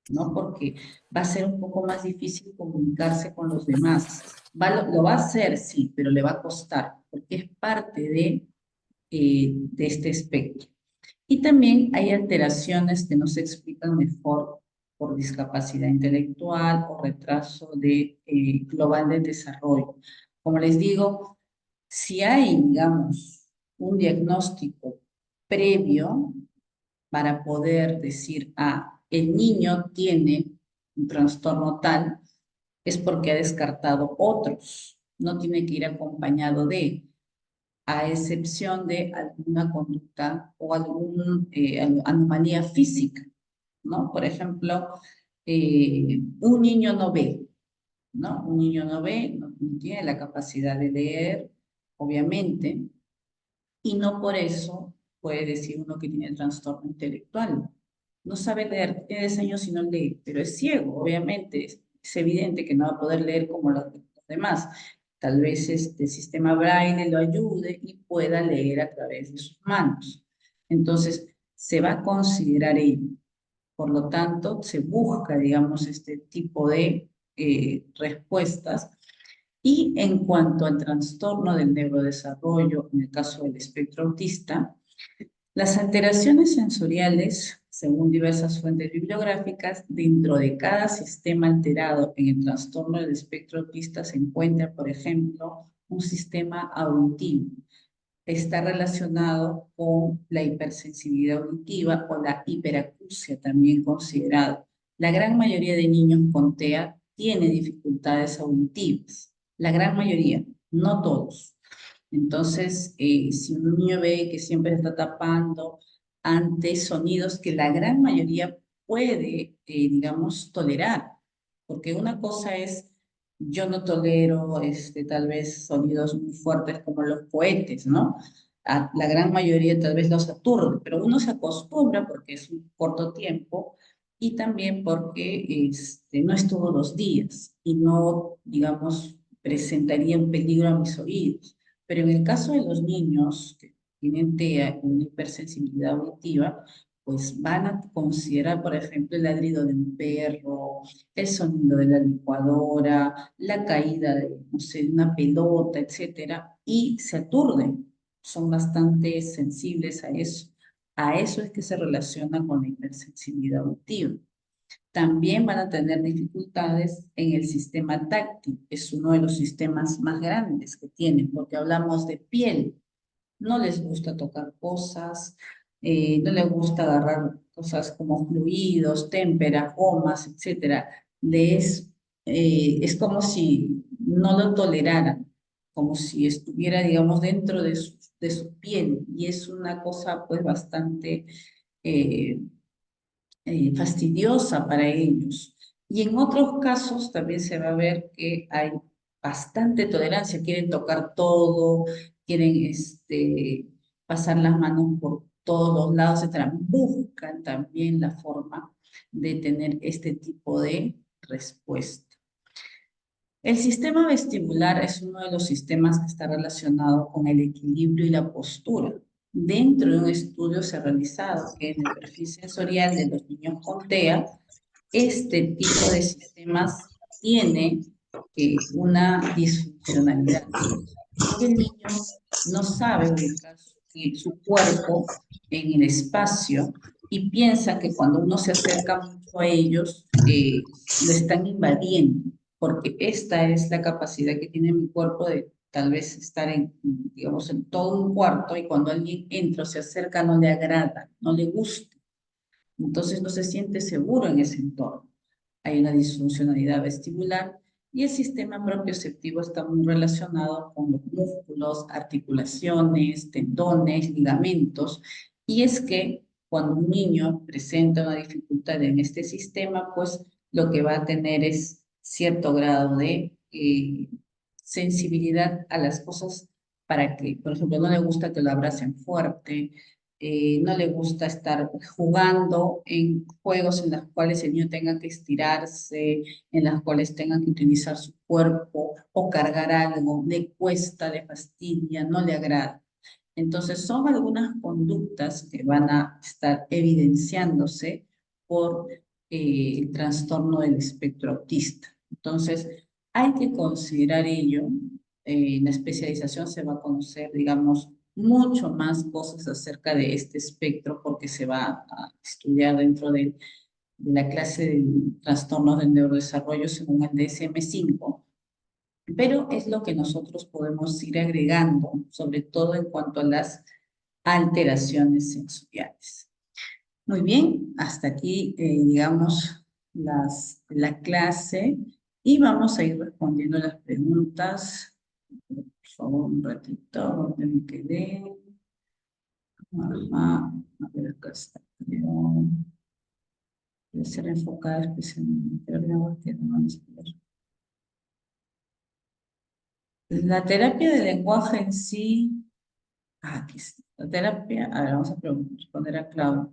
¿no? Porque va a ser un poco más difícil comunicarse con los demás. Lo va a hacer, sí, pero le va a costar, porque es parte de este espectro. Y también hay alteraciones que no se explican mejor por discapacidad intelectual o retraso global del desarrollo. Como les digo, si hay, digamos, un diagnóstico previo para poder decir, el niño tiene un trastorno tal, es porque ha descartado otros. No tiene que ir acompañado de, a excepción de alguna conducta o alguna anomalía física, ¿no? Por ejemplo, un niño no ve, ¿no? Un niño no ve, no tiene la capacidad de leer, obviamente, y no por eso puede decir uno que tiene trastorno intelectual. No sabe leer, tiene 10 años y no lee, pero es ciego, obviamente. Es evidente que no va a poder leer como los demás. Tal vez este sistema Braille lo ayude y pueda leer a través de sus manos. Entonces, se va a considerar ello. Por lo tanto, se busca, digamos, este tipo de respuestas. Y en cuanto al trastorno del neurodesarrollo, en el caso del espectro autista, las alteraciones sensoriales, según diversas fuentes bibliográficas, dentro de cada sistema alterado en el trastorno del espectro autista se encuentra, por ejemplo, un sistema auditivo. Está relacionado con la hipersensibilidad auditiva o la hiperacusia, también considerado. La gran mayoría de niños con TEA tiene dificultades auditivas. La gran mayoría, no todos. Entonces, si un niño ve que siempre está tapando ante sonidos que la gran mayoría puede, digamos, tolerar, porque una cosa es, yo no tolero tal vez sonidos muy fuertes como los cohetes, ¿no? La gran mayoría tal vez los aturde, pero uno se acostumbra porque es un corto tiempo y también porque no es todos los días y no, digamos, presentaría un peligro a mis oídos. Pero en el caso de los niños que tienen TEA, una hipersensibilidad auditiva, pues van a considerar, por ejemplo, el ladrido de un perro, el sonido de la licuadora, la caída de, no sé, de una pelota, etcétera, y se aturden. Son bastante sensibles a eso. A eso es que se relaciona con la hipersensibilidad auditiva. También van a tener dificultades en el sistema táctil. Es uno de los sistemas más grandes que tienen, porque hablamos de piel. No les gusta tocar cosas, no les gusta agarrar cosas como fluidos, témperas, gomas, etc. Es como si no lo toleraran, como si estuviera, digamos, dentro de su piel. Y es una cosa, pues, bastante eh, fastidiosa para ellos. Y en otros casos también se va a ver que hay bastante tolerancia, quieren tocar todo, quieren pasar las manos por todos los lados, etc. Buscan también la forma de tener este tipo de respuesta. El sistema vestibular es uno de los sistemas que está relacionado con el equilibrio y la postura. Dentro de un estudio se ha realizado que en el perfil sensorial de los niños con TEA, este tipo de sistemas tiene una disfuncionalidad. Porque el niño no sabe ubicar su cuerpo en el espacio y piensa que cuando uno se acerca mucho a ellos, lo están invadiendo, porque esta es la capacidad que tiene mi cuerpo de tal vez estar digamos, en todo un cuarto y cuando alguien entra o se acerca no le agrada, no le gusta. Entonces no se siente seguro en ese entorno. Hay una disfuncionalidad vestibular y el sistema propioceptivo está muy relacionado con los músculos, articulaciones, tendones, ligamentos. Y es que cuando un niño presenta una dificultad en este sistema, pues lo que va a tener es cierto grado de sensibilidad a las cosas para que, por ejemplo, no le gusta que lo abracen fuerte, no le gusta estar jugando en juegos en los cuales el niño tenga que estirarse, en las cuales tenga que utilizar su cuerpo o cargar algo, le cuesta, le fastidia, no le agrada. Entonces son algunas conductas que van a estar evidenciándose por el trastorno del espectro autista. Entonces hay que considerar ello. En la especialización se va a conocer, digamos, mucho más cosas acerca de este espectro porque se va a estudiar dentro de la clase de trastornos del neurodesarrollo según el DSM-5, pero es lo que nosotros podemos ir agregando, sobre todo en cuanto a las alteraciones sensoriales. Muy bien, hasta aquí, digamos, la clase y vamos a ir respondiendo las preguntas. Por favor, un ratito, donde me quedé. Ajá, a ver, acá está. Creo. Debe ser enfocada especialmente. Pero no, que no van a esperar. La terapia de lenguaje en sí Aquí está. La terapia, a ver, vamos a responder a Claudia.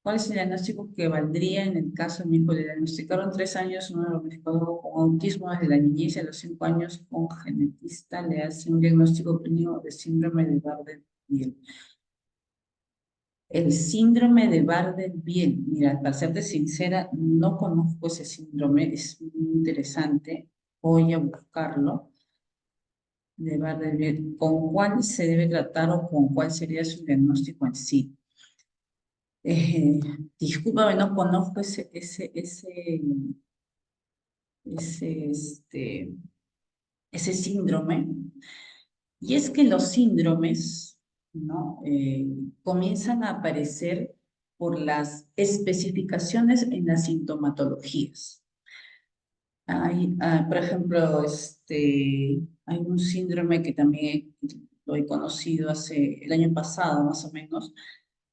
¿Cuál es el diagnóstico que valdría en el caso de mi hijo? Le diagnosticaron 3 años, un neuropsicólogo con autismo desde la niñez y a los 5 años un genetista le hace un diagnóstico clínico de síndrome de Bardet-Biedl. El síndrome de Bardet-Biedl, mira, para serte sincera, no conozco ese síndrome, es muy interesante, voy a buscarlo. De Bardet-Biedl, ¿con cuál se debe tratar o con cuál sería su diagnóstico en sí? Discúlpame, no conozco ese síndrome. Y es que los síndromes, ¿no? Comienzan a aparecer por las especificaciones en las sintomatologías. Por ejemplo, hay un síndrome que también lo he conocido el año pasado, más o menos,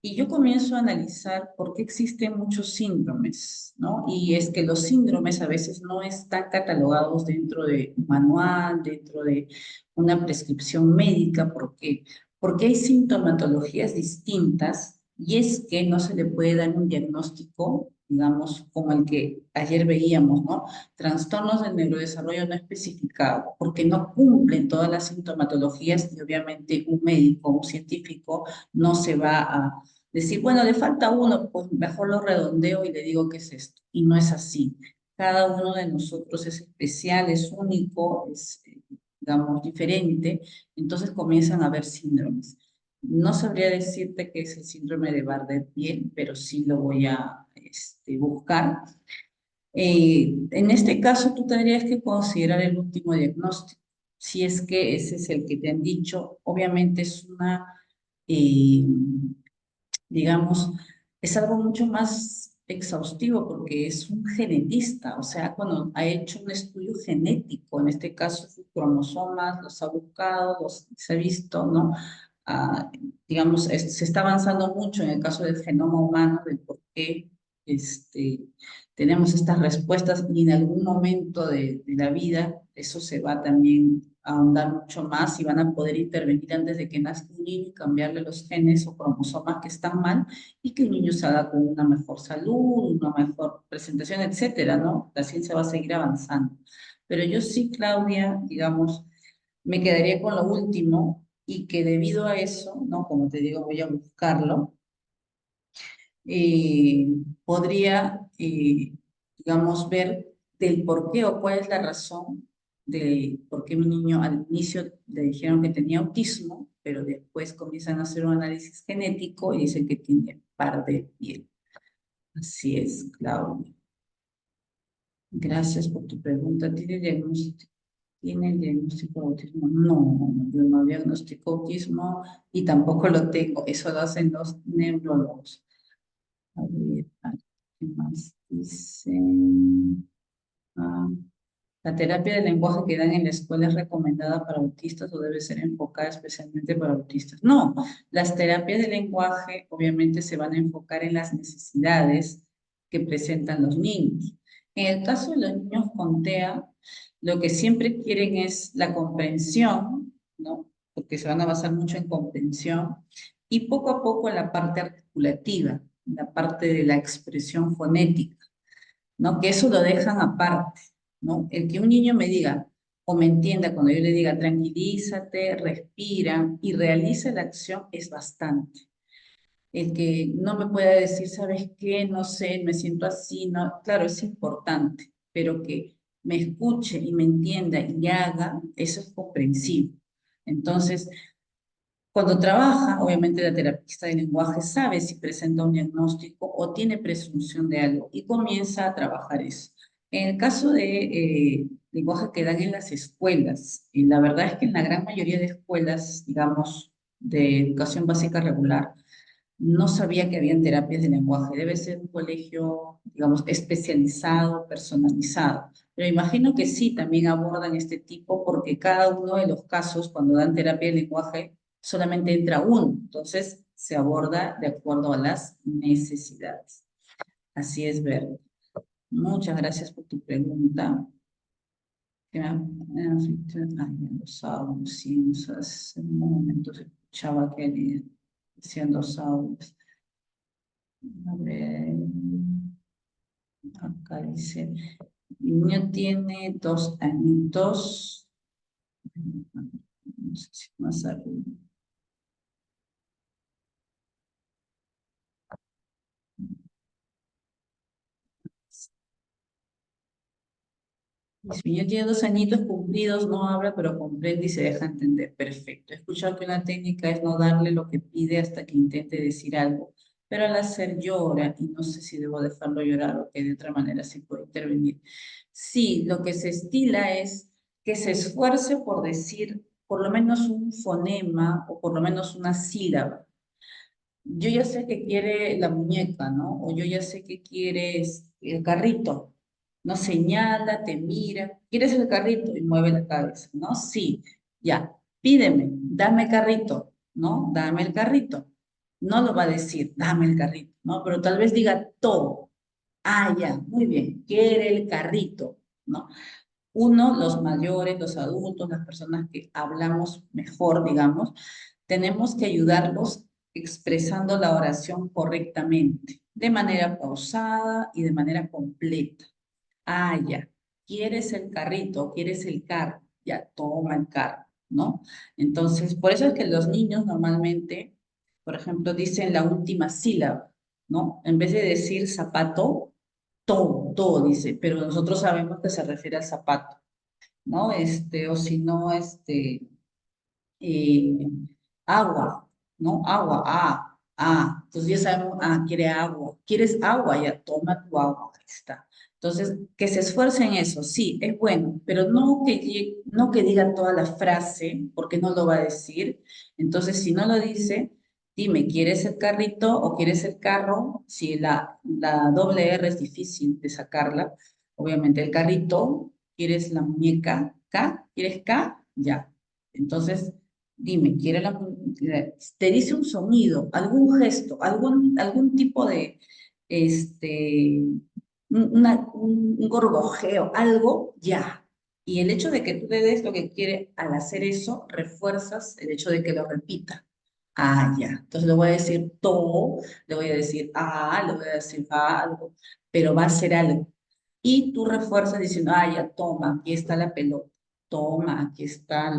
y yo comienzo a analizar por qué existen muchos síndromes, ¿no? Y es que los síndromes a veces no están catalogados dentro de un manual, dentro de una prescripción médica. ¿Por qué? Porque hay sintomatologías distintas y es que no se le puede dar un diagnóstico, digamos, como el que ayer veíamos, ¿no? Trastornos del neurodesarrollo no especificado, porque no cumplen todas las sintomatologías y obviamente un médico, un científico, no se va a decir, bueno, le falta uno, pues mejor lo redondeo y le digo qué es esto. Y no es así. Cada uno de nosotros es especial, es único, es, digamos, diferente. Entonces comienzan a haber síndromes. No sabría decirte qué es el síndrome de Bardet-Biedl, pero sí lo voy a buscar. En este caso, tú tendrías que considerar el último diagnóstico. Si es que ese es el que te han dicho, obviamente es una... eh, digamos, es algo mucho más exhaustivo porque es un genetista, o sea, cuando ha hecho un estudio genético, en este caso sus cromosomas, los ha buscado, se ha visto, ¿no? Ah, digamos, se está avanzando mucho en el caso del genoma humano, del por qué tenemos estas respuestas y en algún momento de la vida eso se va también a ahondar mucho más y van a poder intervenir antes de que nazca un niño y cambiarle los genes o cromosomas que están mal y que el niño salga con una mejor salud, una mejor presentación, etcétera, ¿no? La ciencia va a seguir avanzando. Pero yo sí, Claudia, digamos, me quedaría con lo último y que debido a eso, ¿no? Como te digo, voy a buscarlo, eh, podría, digamos, ver del por qué o cuál es la razón de por qué mi niño al inicio le dijeron que tenía autismo, pero después comienzan a hacer un análisis genético y dicen que tiene par de piel. Así es, Claudia. Gracias por tu pregunta. ¿Tiene el diagnóstico de autismo? No, yo no diagnostico autismo y tampoco lo tengo. Eso lo hacen los neurólogos. A ver, ¿qué más dice? Ah, la terapia de lenguaje que dan en la escuela es recomendada para autistas o debe ser enfocada especialmente para autistas. No, las terapias de lenguaje obviamente se van a enfocar en las necesidades que presentan los niños. En el caso de los niños con TEA, lo que siempre quieren es la comprensión, ¿no? Porque se van a basar mucho en comprensión y poco a poco en la parte articulativa, la parte de la expresión fonética, ¿no? Que eso lo dejan aparte, ¿no? El que un niño me diga o me entienda cuando yo le diga tranquilízate, respira y realiza la acción es bastante. El que no me pueda decir, ¿sabes qué? No sé, me siento así, no, claro, es importante, pero que me escuche y me entienda y haga, eso es comprensivo. Entonces, cuando trabaja, obviamente la terapista de lenguaje sabe si presenta un diagnóstico o tiene presunción de algo y comienza a trabajar eso. En el caso de lenguaje que dan en las escuelas, y la verdad es que en la gran mayoría de escuelas, digamos, de educación básica regular, no sabía que habían terapias de lenguaje. Debe ser un colegio, digamos, especializado, personalizado. Pero imagino que sí, también abordan este tipo porque cada uno de los casos, cuando dan terapia de lenguaje, solamente entra uno. Entonces, se aborda de acuerdo a las necesidades. Así es, Ver. Muchas gracias por tu pregunta. Los sábados, ciencias, en un momento se escucha. escuchaba que le decían los audios. A ver, acá dice, mi niño tiene 2 añitos. No sé si más arriba. Mi niño tiene 2 añitos cumplidos, no habla, pero comprende y se deja entender. Perfecto. He escuchado que una técnica es no darle lo que pide hasta que intente decir algo, pero al hacer llora y no sé si debo dejarlo llorar o que de otra manera sí puede intervenir. Sí, lo que se estila es que se esfuerce por decir por lo menos un fonema o por lo menos una sílaba. Yo ya sé que quiere la muñeca, ¿no? O yo ya sé que quieres el carrito. No señala, te mira. ¿Quieres el carrito? Y mueve la cabeza, ¿no? Sí, ya. Pídeme, dame el carrito, ¿no? Dame el carrito. No lo va a decir, dame el carrito, ¿no? Pero tal vez diga todo. Ah, ya, muy bien. Quiere el carrito, ¿no? Uno, los mayores, los adultos, las personas que hablamos mejor, digamos, tenemos que ayudarlos expresando la oración correctamente, de manera pausada y de manera completa. Ah, ya, ¿quieres el carrito? ¿Quieres el carro? Ya, toma el carro, ¿no? Entonces, por eso es que los niños normalmente, por ejemplo, dicen la última sílaba, ¿no? En vez de decir zapato, todo dice, pero nosotros sabemos que se refiere al zapato, ¿no? O si no, eh, agua, ¿no? Agua, Entonces ya sabemos, quiere agua. ¿Quieres agua? Ya toma tu agua, ahí está. Entonces, que se esfuerce en eso, sí, es bueno, pero no que diga toda la frase, porque no lo va a decir. Entonces, si no lo dice, dime, ¿quieres el carrito o quieres el carro? Si la doble R es difícil de sacarla, obviamente el carrito, ¿quieres la muñeca? ¿K? ¿Quieres K? Ya. Entonces, dime, te dice un sonido, algún gesto, algún tipo de, un gorgojeo, algo, ya. Y el hecho de que tú le des lo que quiere al hacer eso, refuerzas el hecho de que lo repita. Ah, ya. Entonces le voy a decir todo, le voy a decir le voy a decir algo, pero va a ser algo. Y tú refuerzas diciendo, ya, toma, aquí está la pelota, toma, aquí está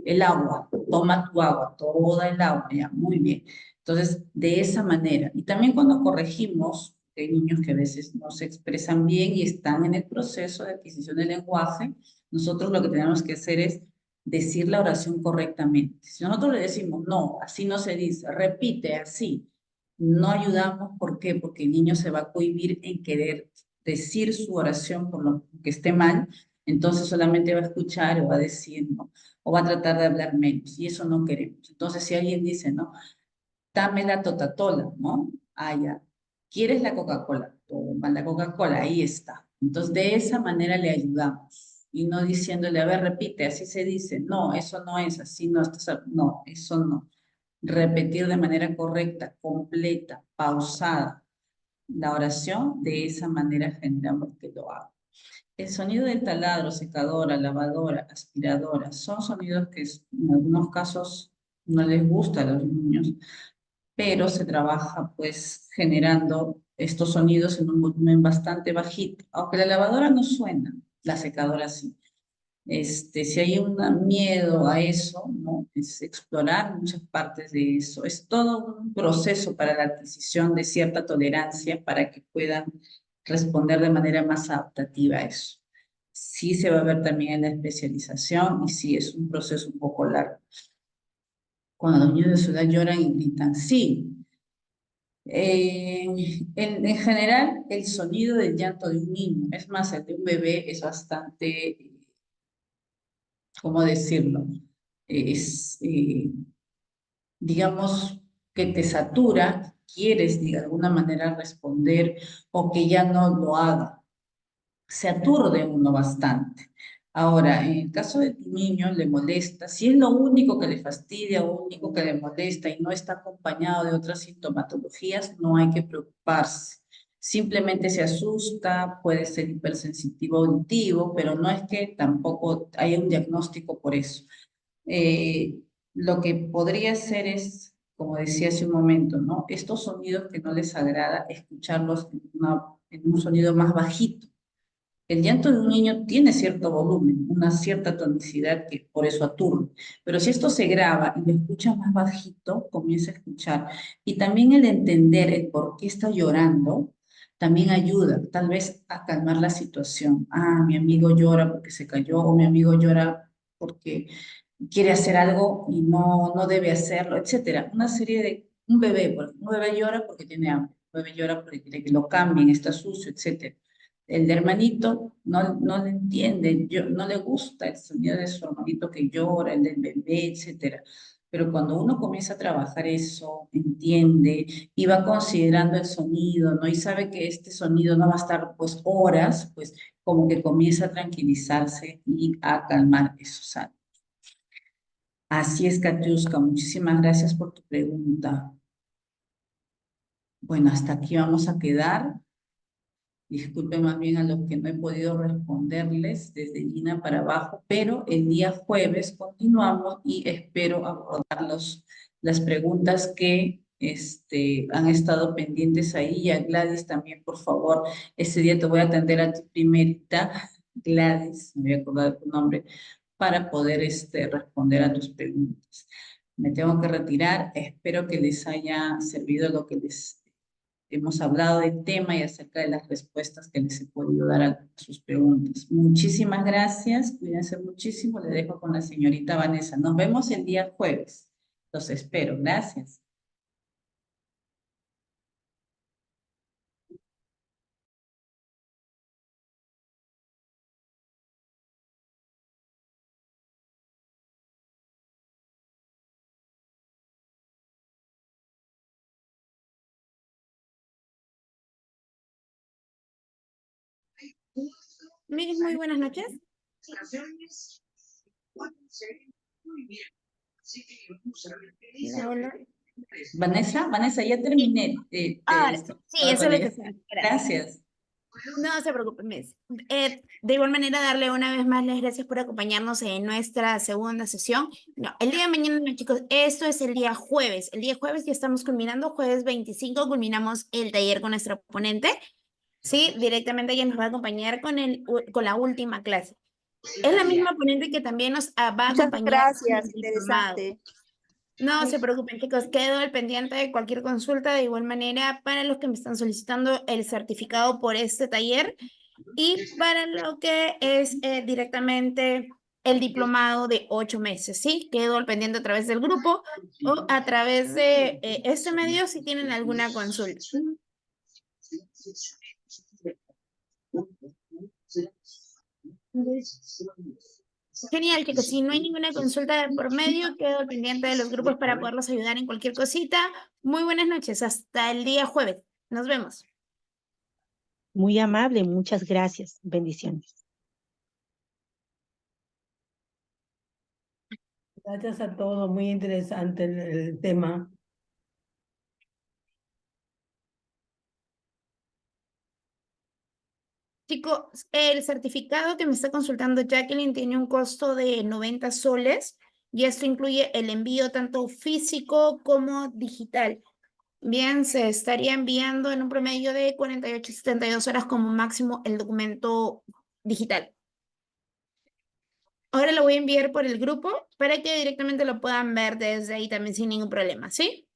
el agua, toma tu agua, toda el agua, ya, muy bien. Entonces, de esa manera. Y también cuando corregimos, hay niños que a veces no se expresan bien y están en el proceso de adquisición del lenguaje, nosotros lo que tenemos que hacer es decir la oración correctamente. Si nosotros le decimos, no, así no se dice, repite así, no ayudamos. ¿Por qué? Porque el niño se va a cohibir en querer decir su oración por lo que esté mal, entonces solamente va a escuchar o va a decir, ¿no? O va a tratar de hablar menos, y eso no queremos. Entonces, si alguien dice, ¿no? Dame la totatola, ¿no? Ya. ¿Quieres la Coca-Cola? Toma la Coca-Cola, ahí está. Entonces, de esa manera le ayudamos. Y no diciéndole, a ver, repite, así se dice. No, eso no es, así no estás, no, eso no. Repetir de manera correcta, completa, pausada la oración, de esa manera generamos que lo haga. El sonido del taladro, secadora, lavadora, aspiradora, son sonidos que en algunos casos no les gusta a los niños, pero se trabaja pues generando estos sonidos en un volumen bastante bajito, aunque la lavadora no suena, la secadora sí. Si hay un miedo a eso, ¿no? Es explorar muchas partes de eso. Es todo un proceso para la adquisición de cierta tolerancia para que puedan responder de manera más adaptativa a eso. Sí se va a ver también en la especialización y sí es un proceso un poco largo. Cuando los niños de su edad lloran y gritan, sí. En general, el sonido del llanto de un niño, es más, el de un bebé es bastante, ¿cómo decirlo? Digamos, que te satura, quieres de alguna manera responder o que ya no lo haga. Se aturde uno bastante. Ahora, en el caso de tu niño, le molesta, si es lo único que le fastidia o único que le molesta y no está acompañado de otras sintomatologías, no hay que preocuparse. Simplemente se asusta, puede ser hipersensitivo auditivo, pero no es que tampoco haya un diagnóstico por eso. lo que podría hacer es, como decía hace un momento, ¿no? Estos sonidos que no les agrada, escucharlos en un sonido más bajito. El llanto de un niño tiene cierto volumen, una cierta tonicidad que por eso aturde. Pero si esto se graba y lo escuchas más bajito, comienza a escuchar. Y también el entender el por qué está llorando, también ayuda, tal vez a calmar la situación. Ah, mi amigo llora porque se cayó, o mi amigo llora porque quiere hacer algo y no debe hacerlo, etcétera. Una serie de, un bebé, por ejemplo, un bebé llora porque tiene hambre, un bebé llora porque quiere que lo cambien, está sucio, etcétera. El de hermanito no le entiende, no le gusta el sonido de su hermanito que llora, el del bebé, etcétera. Pero cuando uno comienza a trabajar eso, entiende y va considerando el sonido, ¿no? Y sabe que este sonido no va a estar pues horas, pues como que comienza a tranquilizarse y a calmar esos ánimos. Así es, Katiuska, muchísimas gracias por tu pregunta. Bueno, hasta aquí vamos a quedar. Disculpen más bien a los que no he podido responderles desde Gina para abajo, pero el día jueves continuamos y espero abordar las preguntas que han estado pendientes ahí. Y a Gladys también, por favor, ese día te voy a atender a ti primerita, Gladys, me voy a acordar de tu nombre, para poder responder a tus preguntas. Me tengo que retirar, espero que les haya servido lo que les hemos hablado del tema y acerca de las respuestas que les he podido dar a sus preguntas. Muchísimas gracias, cuídense muchísimo, le dejo con la señorita Vanessa. Nos vemos el día jueves, los espero, gracias. Miren, muy buenas noches. Hola, hola. Vanessa, ya terminé. Sí, eso es lo que sea. Gracias. No se preocupen, Miss. De igual manera, darle una vez más las gracias por acompañarnos en nuestra segunda sesión. No, el día de mañana, no, chicos, esto es el día jueves. El día jueves ya estamos culminando, jueves 25, culminamos el taller con nuestra ponente. Sí, directamente ella nos va a acompañar con la última clase. Es la misma ponente que también nos va a Muchas acompañar con gracias, el diplomado. interesante. No se preocupen, chicos, quedo al pendiente de cualquier consulta. De igual manera, para los que me están solicitando el certificado por este taller y para lo que es directamente el diplomado de 8 meses, ¿sí? Quedo al pendiente a través del grupo o a través de este medio si tienen alguna consulta. Genial, chicos. Si no hay ninguna consulta de por medio, quedo al pendiente de los grupos para poderlos ayudar en cualquier cosita. Muy buenas noches. Hasta el día jueves. Nos vemos. Muy amable, muchas gracias. Bendiciones. Gracias a todos, muy interesante el tema. Chicos, el certificado que me está consultando Jacqueline tiene un costo de 90 soles y esto incluye el envío tanto físico como digital. Bien, se estaría enviando en un promedio de 48 a 72 horas como máximo el documento digital. Ahora lo voy a enviar por el grupo para que directamente lo puedan ver desde ahí también sin ningún problema, ¿sí?